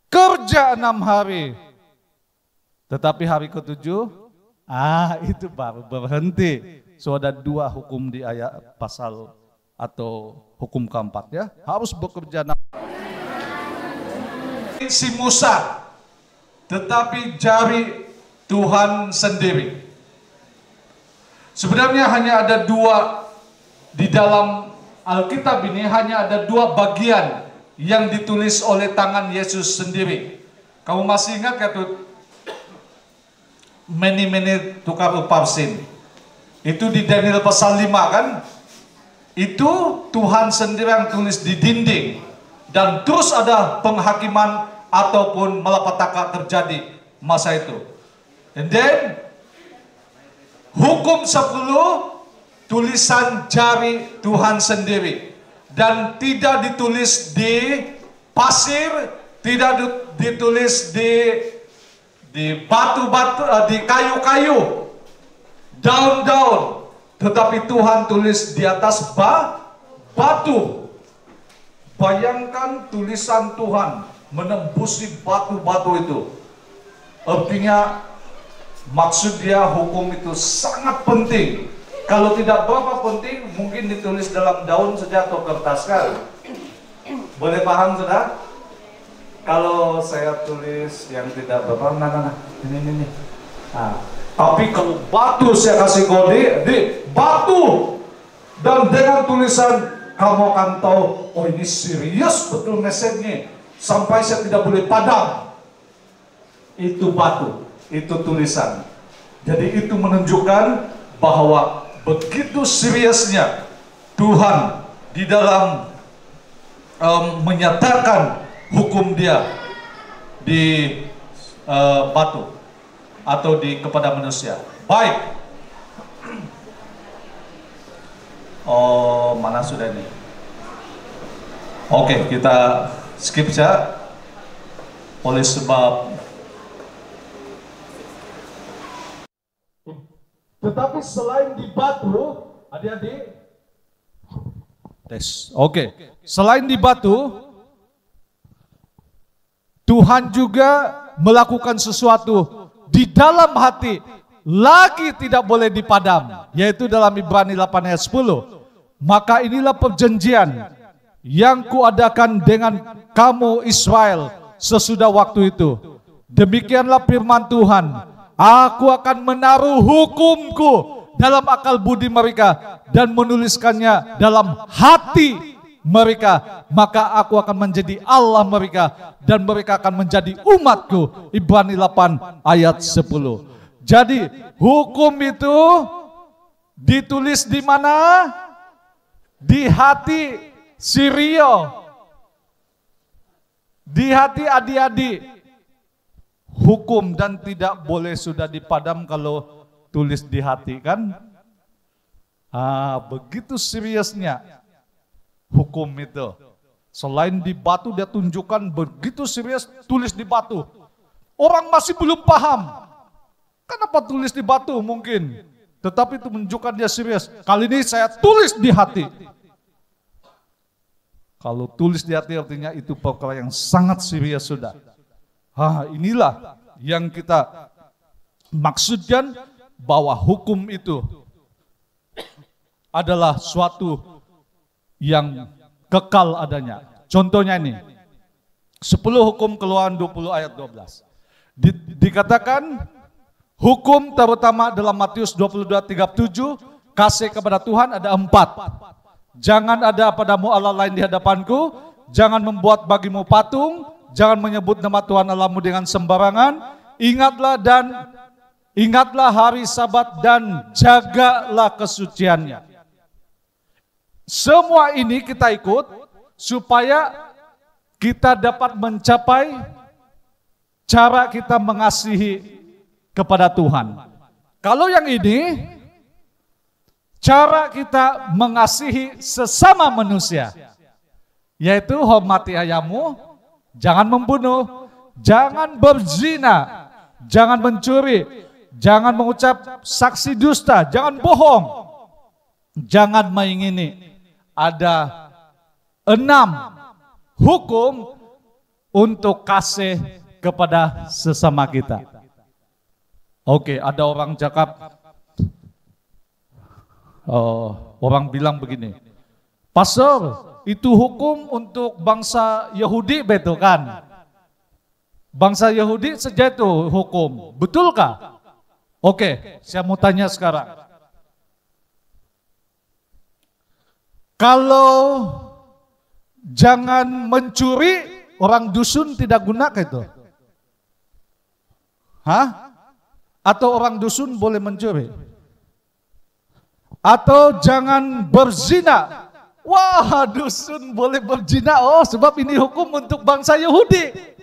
Kerja 6 hari. Tetapi hari ketujuh, itu baru berhenti. So ada 2 hukum di ayat pasal atau hukum keempat ya. Harus bekerja 6 hari. Si Musa, tetapi jari Tuhan sendiri. Sebenarnya hanya ada 2 di dalam Alkitab ini, hanya ada 2 bagian yang ditulis oleh tangan Yesus sendiri. Kamu masih ingat ya tuh? Many tukar uparsin. Itu di Daniel pasal 5 kan? Itu Tuhan sendiri yang tulis di dinding. Dan terus ada penghakiman ataupun malapetaka terjadi masa itu. And then hukum 10 tulisan jari Tuhan sendiri, dan tidak ditulis di pasir, tidak ditulis di batu-batu, di kayu-kayu, daun-daun, tetapi Tuhan tulis di atas batu. Bayangkan tulisan Tuhan menembusi batu-batu itu. Artinya maksud dia hukum itu sangat penting. Kalau tidak berapa penting, mungkin ditulis dalam daun saja atau kertas kan. Boleh paham sudah? Kalau saya tulis yang tidak berapa, ini. Tapi kalau batu saya kasih kode, di batu, dan dengan tulisan kamu akan tahu, oh ini serius betul mesennya. Sampai saya tidak boleh padam. Itu batu, itu tulisan. Jadi itu menunjukkan bahwa begitu seriusnya Tuhan di dalam menyatakan hukum dia di batu atau kepada manusia. Baik. Oh, mana sudah ini? Oke, kita skip saja. Oleh sebab tetapi selain di batu, adik-adik tes. Oke. Selain di batu, Tuhan juga melakukan sesuatu di dalam hati, lagi tidak boleh dipadam, yaitu dalam Ibrani 8 ayat 10. Maka inilah perjanjian yang kuadakan dengan kamu Israel sesudah waktu itu. Demikianlah firman Tuhan, aku akan menaruh hukumku dalam akal budi mereka dan menuliskannya dalam hati mereka. Maka aku akan menjadi Allah mereka dan mereka akan menjadi umatku. Ibrani 8 ayat 10. Jadi hukum itu ditulis di mana? Di hati si Rio, di hati adik-adik. Hukum dan tidak boleh sudah dipadam kalau tulis di hati kan? Begitu seriusnya hukum itu. Selain di batu dia tunjukkan begitu serius tulis di batu. Orang masih belum paham. Kenapa tulis di batu mungkin? Tetapi itu menunjukkan dia serius. Kali ini saya tulis di hati. Kalau tulis di hati artinya itu perkara yang sangat serius sudah. Inilah yang kita maksudkan bahwa hukum itu adalah suatu yang kekal adanya. Contohnya ini, 10 hukum Keluaran 20 ayat 12. Dikatakan hukum terutama dalam Matius 22:37, kasih kepada Tuhan ada 4. Jangan ada padamu Allah lain di hadapanku, jangan membuat bagimu patung, jangan menyebut nama Tuhan Allahmu dengan sembarangan, ingatlah hari Sabat dan jagalah kesuciannya. Semua ini kita ikut supaya kita dapat mencapai cara kita mengasihi kepada Tuhan. Kalau yang ini, cara kita mengasihi sesama manusia, yaitu hormati ayahmu, jangan membunuh, jangan berzina, jangan mencuri, jangan mengucap saksi dusta, jangan bohong, jangan mengingini. Ada 6 hukum untuk kasih kepada sesama kita. Oke, ada orang cakap, orang bilang begini, Pastor, itu hukum untuk bangsa Yahudi, betul kan? Bangsa Yahudi saja itu hukum, betulkah? Oke, saya mau tanya sekarang. Kalau jangan mencuri, orang dusun tidak guna itu? Atau orang dusun boleh mencuri? Atau jangan berzina? Wah, dusun boleh berzina. Sebab ini hukum untuk bangsa Yahudi.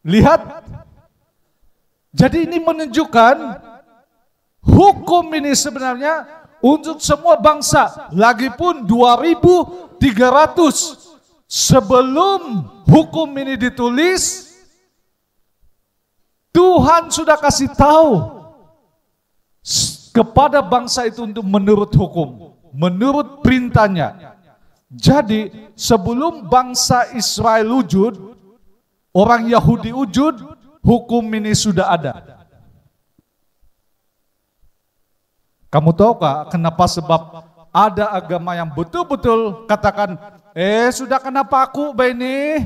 Lihat. Jadi ini menunjukkan hukum ini sebenarnya untuk semua bangsa, lagipun 2300 sebelum hukum ini ditulis, Tuhan sudah kasih tahu kepada bangsa itu untuk menurut hukum, menurut perintahnya. Jadi sebelum bangsa Israel wujud, orang Yahudi wujud, hukum ini sudah ada. Kamu tahukah kenapa? Sebab ada agama yang betul-betul katakan, sudah kenapa aku ini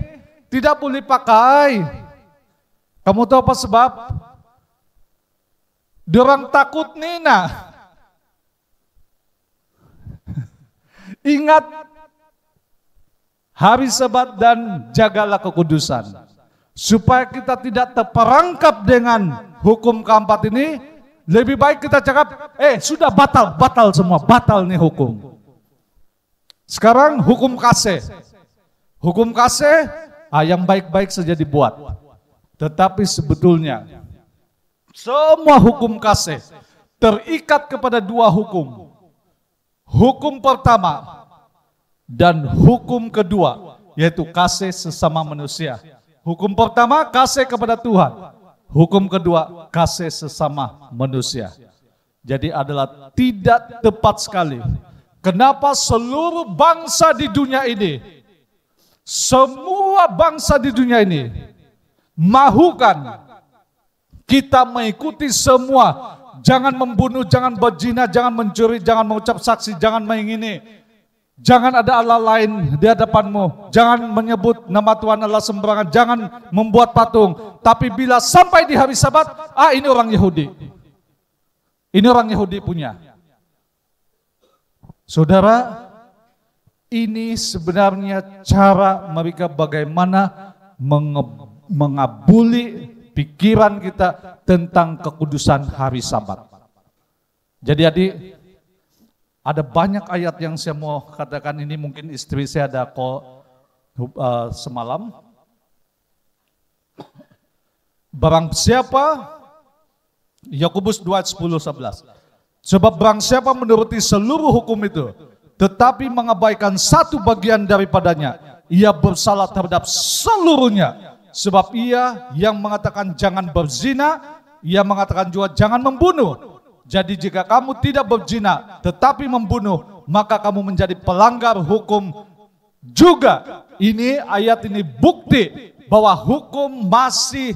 tidak boleh pakai. Kamu tahu apa sebab? Dorang takut Nina. Ingat hari Sabat dan jagalah kekudusan. Supaya kita tidak terperangkap dengan hukum keempat ini, lebih baik kita cakap, sudah batal semua, batal nih hukum. Sekarang hukum kasih. Hukum kasih, yang baik-baik saja dibuat. Tetapi sebetulnya, semua hukum kasih terikat kepada 2 hukum. Hukum pertama dan hukum kedua, yaitu kasih sesama manusia. Hukum pertama, kasih kepada Tuhan. Hukum kedua, kasih sesama manusia. Jadi adalah tidak tepat sekali. Kenapa seluruh bangsa di dunia ini, semua bangsa di dunia ini, mahukan kita mengikuti semua. Jangan membunuh, jangan berzina, jangan mencuri, jangan mengucap saksi, jangan mengingini. Jangan ada Allah lain di hadapanmu. Jangan menyebut nama Tuhan Allah sembarangan. Jangan membuat patung. Tapi bila sampai di hari Sabat, ini orang Yahudi. Ini orang Yahudi punya. Saudara, ini sebenarnya cara mereka bagaimana mengabuli pikiran kita tentang kekudusan hari Sabat. Jadi adik, ada banyak ayat yang saya mau katakan ini, mungkin istri saya ada semalam. Barang siapa, Yakobus 2:10-11. Sebab barang siapa menuruti seluruh hukum itu, tetapi mengabaikan satu bagian daripadanya, ia bersalah terhadap seluruhnya. Sebab ia yang mengatakan jangan berzina, ia mengatakan juga jangan membunuh. Jadi jika kamu tidak berzina tetapi membunuh, maka kamu menjadi pelanggar hukum juga. Ini ayat ini bukti bahwa hukum masih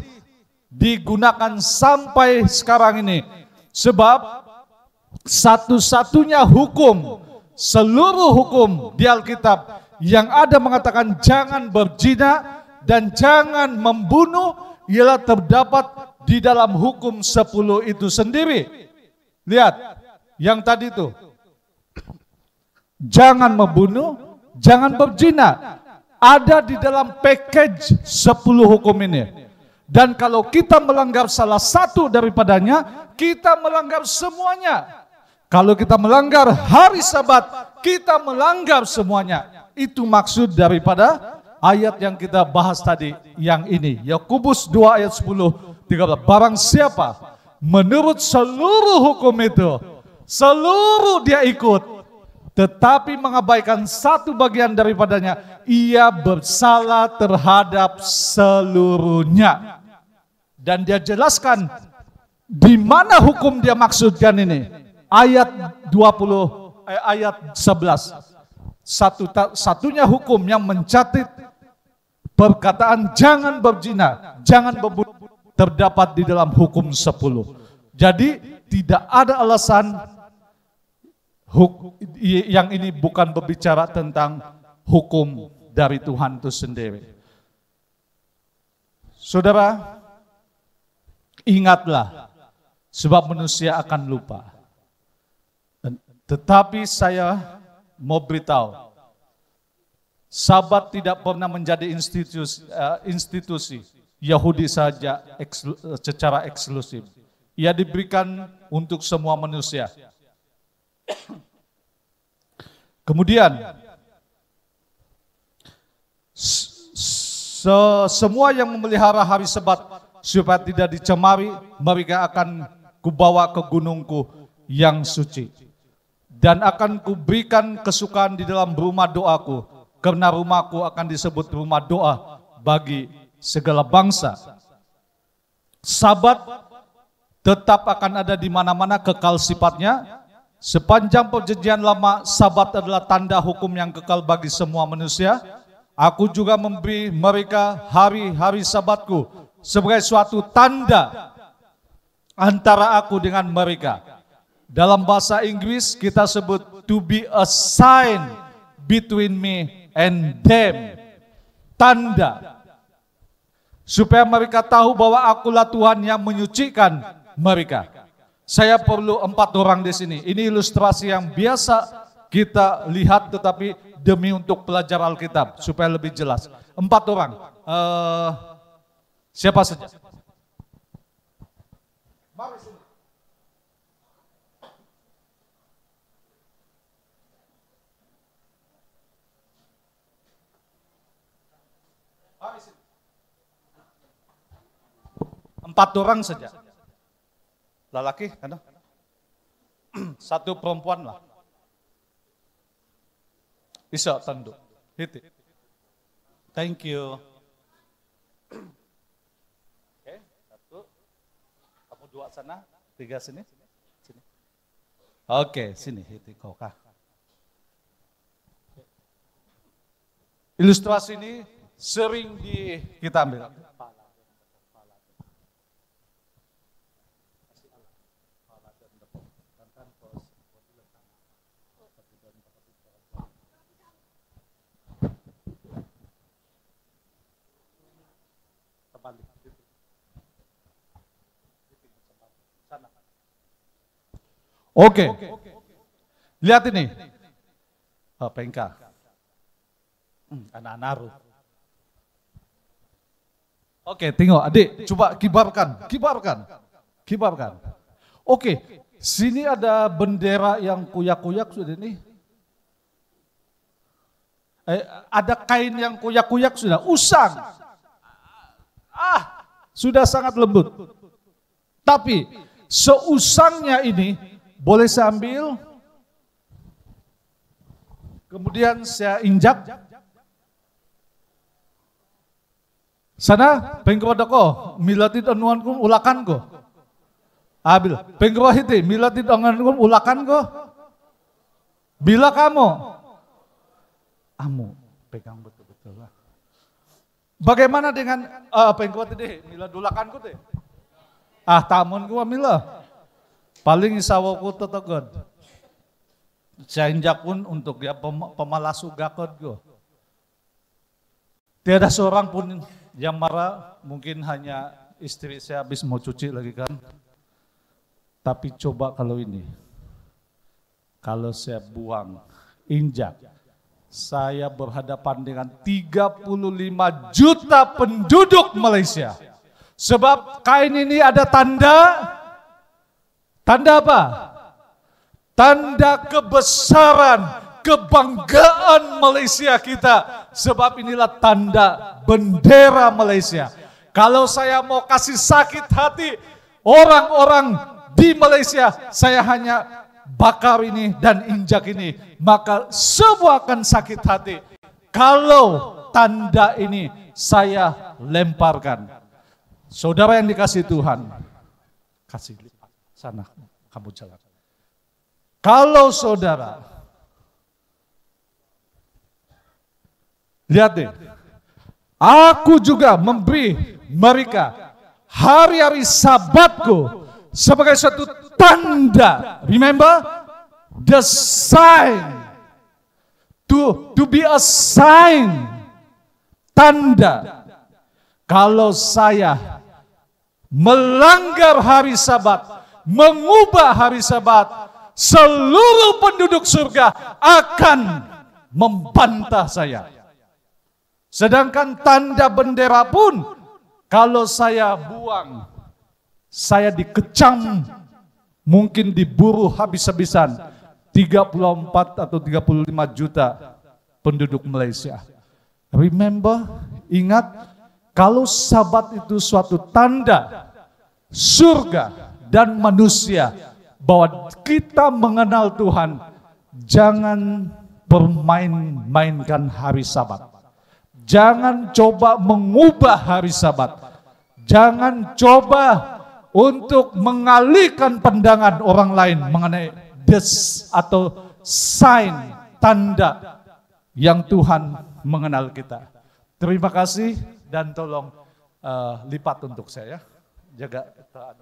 digunakan sampai sekarang ini. Sebab satu-satunya hukum, seluruh hukum di Alkitab yang ada mengatakan jangan berzina dan jangan membunuh ialah terdapat di dalam hukum 10 itu sendiri. Lihat, yang tadi itu. Jangan membunuh, jangan berzina. Ada di dalam package 10 hukum ini. Dan kalau kita melanggar salah satu daripadanya, kita melanggar semuanya. Kalau kita melanggar hari Sabat, kita melanggar semuanya. Itu maksud daripada ayat yang kita bahas tadi, yang ini. Yakobus 2 ayat 10-13. Barang siapa menurut seluruh hukum itu, seluruh dia ikut, tetapi mengabaikan satu bagian daripadanya, ia bersalah terhadap seluruhnya. Dan dia jelaskan di mana hukum dia maksudkan ini. Ayat 11. Satunya hukum yang mencatat perkataan jangan berzina, jangan membunuh terdapat di dalam hukum 10. Jadi tidak ada alasan yang ini bukan berbicara tentang hukum dari Tuhan itu sendiri. Saudara, ingatlah, sebab manusia akan lupa. Tetapi saya mau beritahu, Sabat tidak pernah menjadi institusi Yahudi saja secara eksklusif. Ia diberikan untuk semua manusia. Kemudian semua yang memelihara hari Sabat supaya tidak dicemari, mereka akan kubawa ke gunungku yang suci. Dan akan kuberikan kesukaan di dalam rumah doaku, karena rumahku akan disebut rumah doa bagi segala bangsa. Sabat tetap akan ada di mana-mana, kekal sifatnya. Sepanjang perjanjian lama, Sabat adalah tanda hukum yang kekal bagi semua manusia. Aku juga memberi mereka hari-hari Sabatku sebagai suatu tanda antara aku dengan mereka. Dalam bahasa Inggris kita sebut to be a sign between me and them. Tanda. Supaya mereka tahu bahwa akulah Tuhan yang menyucikan mereka. Saya perlu 4 orang di sini. Ini ilustrasi yang biasa kita lihat, tetapi demi untuk pelajar Alkitab supaya lebih jelas. 4 orang. Siapa saja? Mari sini. Mari sini. 4 orang saja. Lelaki, kan? 1 perempuan lah. Bisa tanduk. Hiti. Thank you. Oke, 1. Kamu 2 sana, 3 sini. Sini. Oke, sini hiti kau kah. Ilustrasi ini sering kita ambil. Oke. Lihat ini. Pengka. Anak naruh. Oke, tengok adik, coba kibarkan. Oke, sini ada bendera yang kuyak-kuyak sudah ini. Ada kain yang kuyak-kuyak sudah, usang. Sudah sangat lembut. Tapi seusangnya ini Boleh saya ambil? Kemudian saya injak. Sana, pengkrodoko, milatid anuankum ulakan ko. Abil, pengkrohiti, milatid anuankum ulakan ko. Bila kamu, pegang betul-betul lah. Bagaimana dengan pengkrohiti, miladulakan ko deh. Tamun ko mila. Paling isawaku tetagod. Saya injak pun untuk dia pemalasu gakod ko. Tiada seorang pun yang marah, mungkin hanya istri saya habis mau cuci lagi kan. Tapi coba kalau ini, kalau saya buang, injak, saya berhadapan dengan 35 juta penduduk Malaysia. Sebab kain ini ada tanda apa? Tanda kebesaran, kebanggaan Malaysia kita. Sebab inilah tanda bendera Malaysia. Kalau saya mau kasih sakit hati orang-orang di Malaysia, saya hanya bakar ini dan injak ini, maka semua akan sakit hati. Kalau tanda ini saya lemparkan. Saudara yang dikasih Tuhan, kasih lipat sana kamu jalan. Kalau saudara, lihat deh, aku juga memberi mereka hari-hari Sabatku sebagai suatu tanda. Remember, the sign, to be a sign, tanda. Kalau saya melanggar hari Sabat, mengubah hari Sabat, seluruh penduduk surga akan membantah saya. Sedangkan tanda bendera pun, kalau saya buang, saya dikecam, mungkin diburu habis-habisan 34 atau 35 juta penduduk Malaysia. Remember, ingat, kalau Sabat itu suatu tanda surga dan manusia bahwa kita mengenal Tuhan, jangan permain-mainkan hari Sabat. Jangan coba mengubah hari Sabat. Jangan coba untuk mengalihkan pandangan orang lain mengenai des atau sign, tanda yang Tuhan mengenal kita. Terima kasih dan tolong lipat untuk saya, jaga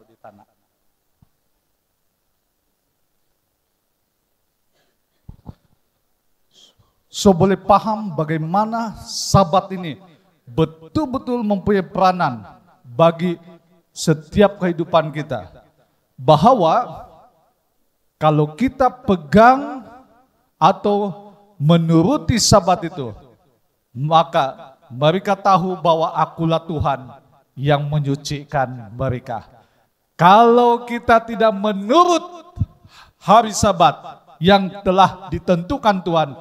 di tanah. So boleh paham bagaimana Sabat ini betul-betul mempunyai peranan bagi setiap kehidupan kita. Bahwa kalau kita pegang atau menuruti Sabat itu, maka mereka tahu bahwa akulah Tuhan yang menyucikan mereka. Kalau kita tidak menurut hari Sabat yang telah ditentukan Tuhan,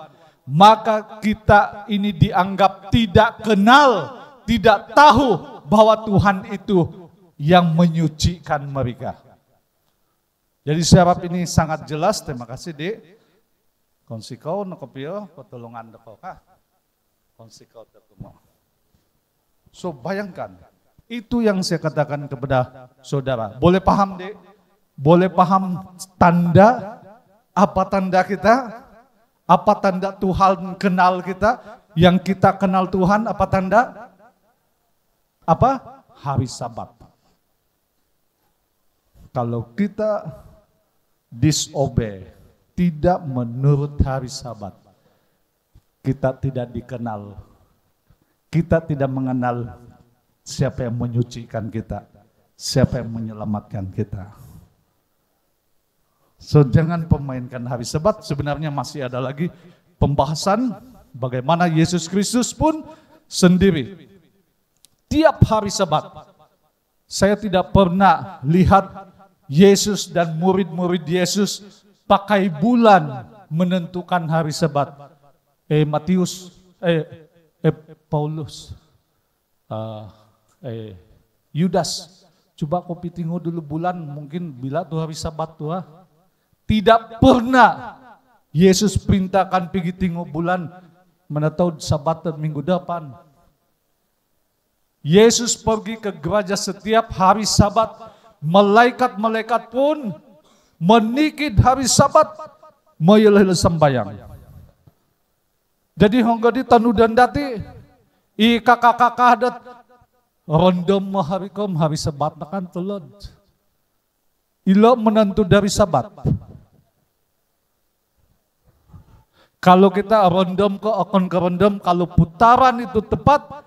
maka kita ini dianggap tidak kenal, tidak tahu bahwa Tuhan itu yang menyucikan mereka. Jadi saya harap ini sangat jelas. Terima kasih Dek. Konsikau nakopio pertolongan dekoka. Konsikau tertemu. So bayangkan, itu yang saya katakan kepada saudara. Boleh paham Dek? Boleh paham tanda? Apa tanda kita? Apa tanda Tuhan kenal kita? Yang kita kenal Tuhan, apa tanda? Apa? Hari Sabat. Kalau kita disobey, tidak menurut hari Sabat, kita tidak dikenal. Kita tidak mengenal siapa yang menyucikan kita, siapa yang menyelamatkan kita. So jangan pemainkan hari Sabat. Sebenarnya masih ada lagi pembahasan bagaimana Yesus Kristus pun sendiri tiap hari Sabat. Saya tidak pernah lihat Yesus dan murid-murid Yesus pakai bulan menentukan hari Sabat. Paulus, Yudas, coba kopi tinggal dulu bulan, mungkin bila tuh hari Sabat tuh. Tidak pernah Yesus perintahkan pergi tengok bulan, mana tahu Sabatan minggu depan. Yesus pergi ke gereja setiap hari Sabat. Malaikat-malaikat pun menikit hari Sabat, mayeleh sembayang. Jadi hongga di tanu dan dati, kakak-kakak adat rondom maharikom hari Sabat nakan telod. Ilo menentu dari Sabat. Kalau kita rondom ke akon ke rondom, kalau putaran itu tepat,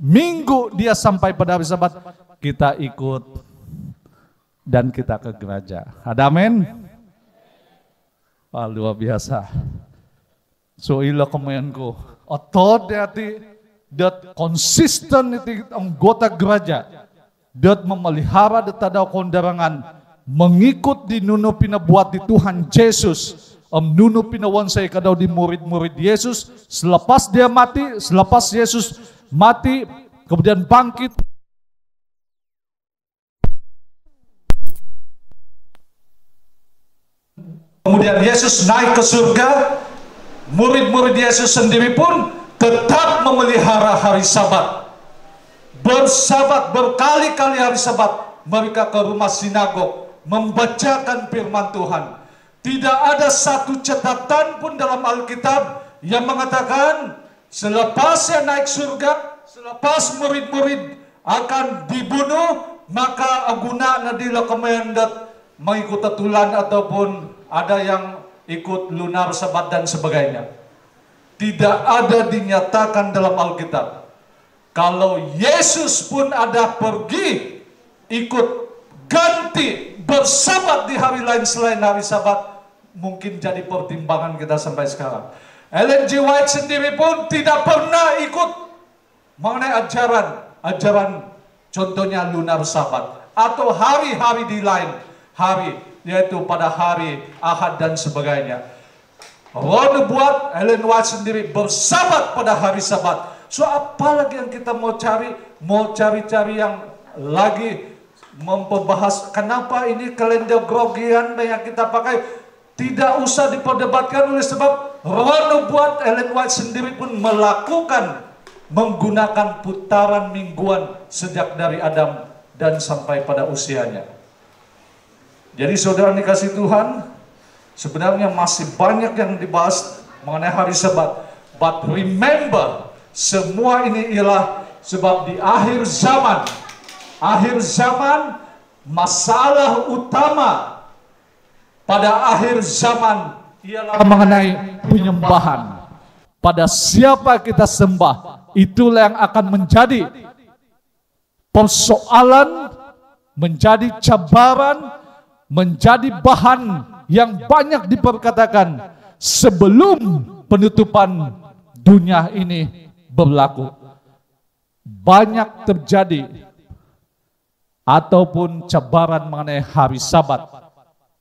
minggu dia sampai pada hari Sabat, kita ikut dan kita ke gereja. Ada amin? Wah, luar biasa. So ilo kemenku, otot hati, dat konsisten itu anggota gereja, dat memelihara detada kondarangan, mengikut di nunu pina buat di Tuhan Yesus. Nunu pinawan saya kadau di murid-murid Yesus. Selepas dia mati, selepas Yesus mati, kemudian bangkit. Kemudian Yesus naik ke surga. Murid-murid Yesus sendiri pun tetap memelihara hari Sabat. Bersabat berkali-kali hari Sabat. Mereka ke rumah sinagog membacakan firman Tuhan. Tidak ada satu catatan pun dalam Alkitab yang mengatakan selepas dia naik surga, selepas murid-murid akan dibunuh, maka aguna nadila kemendat mengikut tulan ataupun ada yang ikut lunar Sabat dan sebagainya. Tidak ada dinyatakan dalam Alkitab. Kalau Yesus pun ada pergi ikut ganti bersabat di hari lain selain hari Sabat, mungkin jadi pertimbangan kita sampai sekarang. Ellen G. White sendiri pun tidak pernah ikut mengenai ajaran contohnya lunar Sabat atau hari-hari di lain hari, yaitu pada hari Ahad dan sebagainya. Ron buat Ellen White sendiri bersabat pada hari Sabat. So apalagi yang kita mau cari? Mau cari-cari yang lagi membahas kenapa ini kalender grogian yang kita pakai? Tidak usah diperdebatkan oleh sebab Ron buat Ellen White sendiri pun menggunakan putaran mingguan sejak dari Adam dan sampai pada usianya. Jadi saudara dikasih Tuhan, sebenarnya masih banyak yang dibahas mengenai hari Sabat. But remember, semua ini ialah sebab di akhir zaman, masalah utama pada akhir zaman ialah mengenai penyembahan. Pada siapa kita sembah, itulah yang akan menjadi persoalan, menjadi cabaran, menjadi bahan yang banyak diperkatakan sebelum penutupan dunia ini berlaku. Banyak terjadi ataupun cabaran mengenai hari Sabat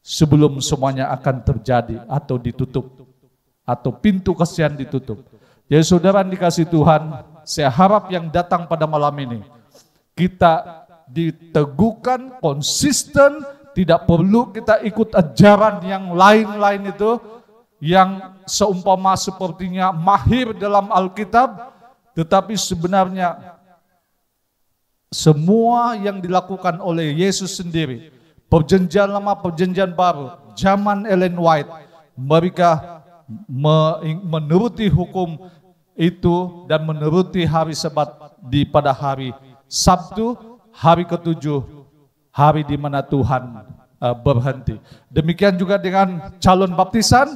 sebelum semuanya akan terjadi atau ditutup, atau pintu kasihan ditutup. Jadi saudara dikasih Tuhan, saya harap yang datang pada malam ini kita diteguhkan, konsisten, tidak perlu kita ikut ajaran yang lain-lain itu yang seumpama sepertinya mahir dalam Alkitab, tetapi sebenarnya semua yang dilakukan oleh Yesus sendiri, perjanjian lama, perjanjian baru, zaman Ellen White, mereka menuruti hukum itu dan menuruti hari Sabat pada hari Sabtu, hari ketujuh, hari di mana Tuhan berhenti. Demikian juga dengan calon baptisan.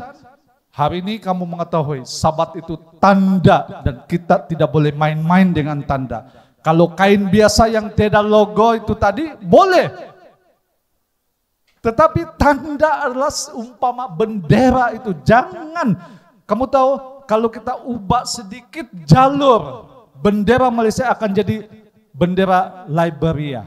Hari ini kamu mengetahui Sabat itu tanda dan kita tidak boleh main-main dengan tanda. Kalau kain biasa yang tidak logo itu tadi boleh. Tetapi tanda adalah umpama bendera itu. Jangan. Kamu tahu kalau kita ubah sedikit jalur, bendera Malaysia akan jadi bendera Liberia.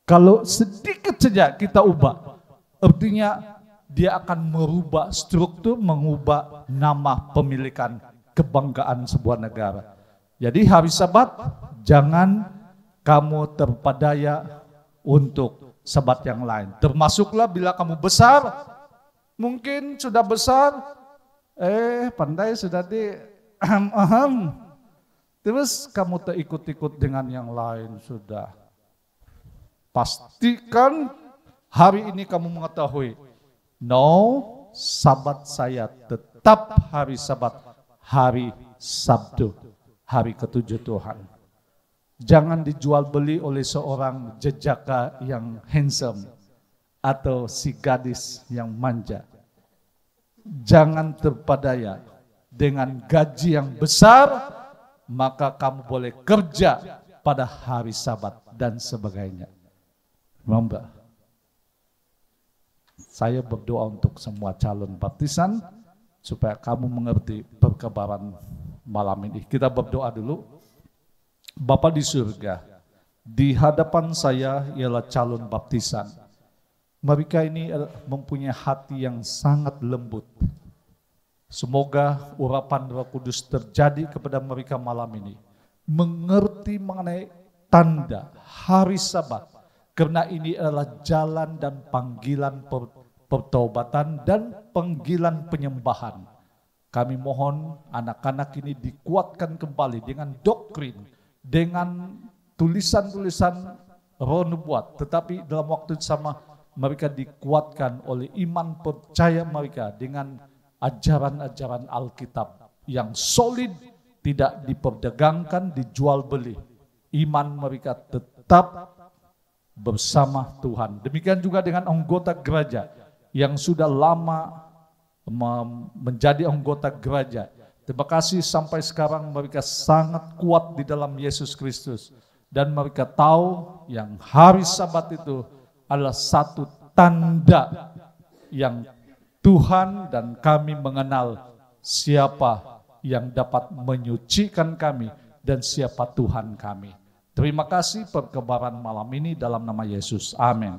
Kalau sedikit saja kita ubah, artinya dia akan merubah struktur, mengubah nama pemilikan kebanggaan sebuah negara. Jadi hari Sabat jangan kamu terpadaya untuk sabat yang lain. Termasuklah bila kamu besar, mungkin sudah besar, pandai sudah di terus kamu terikut-ikut dengan yang lain sudah. Pastikan hari ini kamu mengetahui, no, sabat saya tetap hari sabat, hari Sabtu, hari ketujuh Tuhan. Jangan dijual beli oleh seorang jejaka yang handsome atau si gadis yang manja. Jangan terpadaya dengan gaji yang besar, maka kamu boleh kerja pada hari Sabat dan sebagainya. Mbak, saya berdoa untuk semua calon baptisan supaya kamu mengerti perkabaran malam ini. Kita berdoa dulu. Bapa di surga, di hadapan saya ialah calon baptisan. Mereka ini mempunyai hati yang sangat lembut. Semoga urapan Roh Kudus terjadi kepada mereka malam ini. Mengerti mengenai tanda hari Sabat. Karena ini adalah jalan dan panggilan pertobatan dan panggilan penyembahan. Kami mohon anak-anak ini dikuatkan kembali dengan doktrin, dengan tulisan-tulisan roh nubuat. Tetapi dalam waktu sama mereka dikuatkan oleh iman percaya mereka dengan ajaran-ajaran Alkitab yang solid, tidak diperdagangkan, dijual beli. Iman mereka tetap bersama Tuhan. Demikian juga dengan anggota gereja yang sudah lama menjadi anggota gereja. Terima kasih sampai sekarang mereka sangat kuat di dalam Yesus Kristus. Dan mereka tahu yang hari Sabat itu adalah satu tanda yang Tuhan dan kami mengenal siapa yang dapat menyucikan kami dan siapa Tuhan kami. Terima kasih perkabaran malam ini dalam nama Yesus. Amin.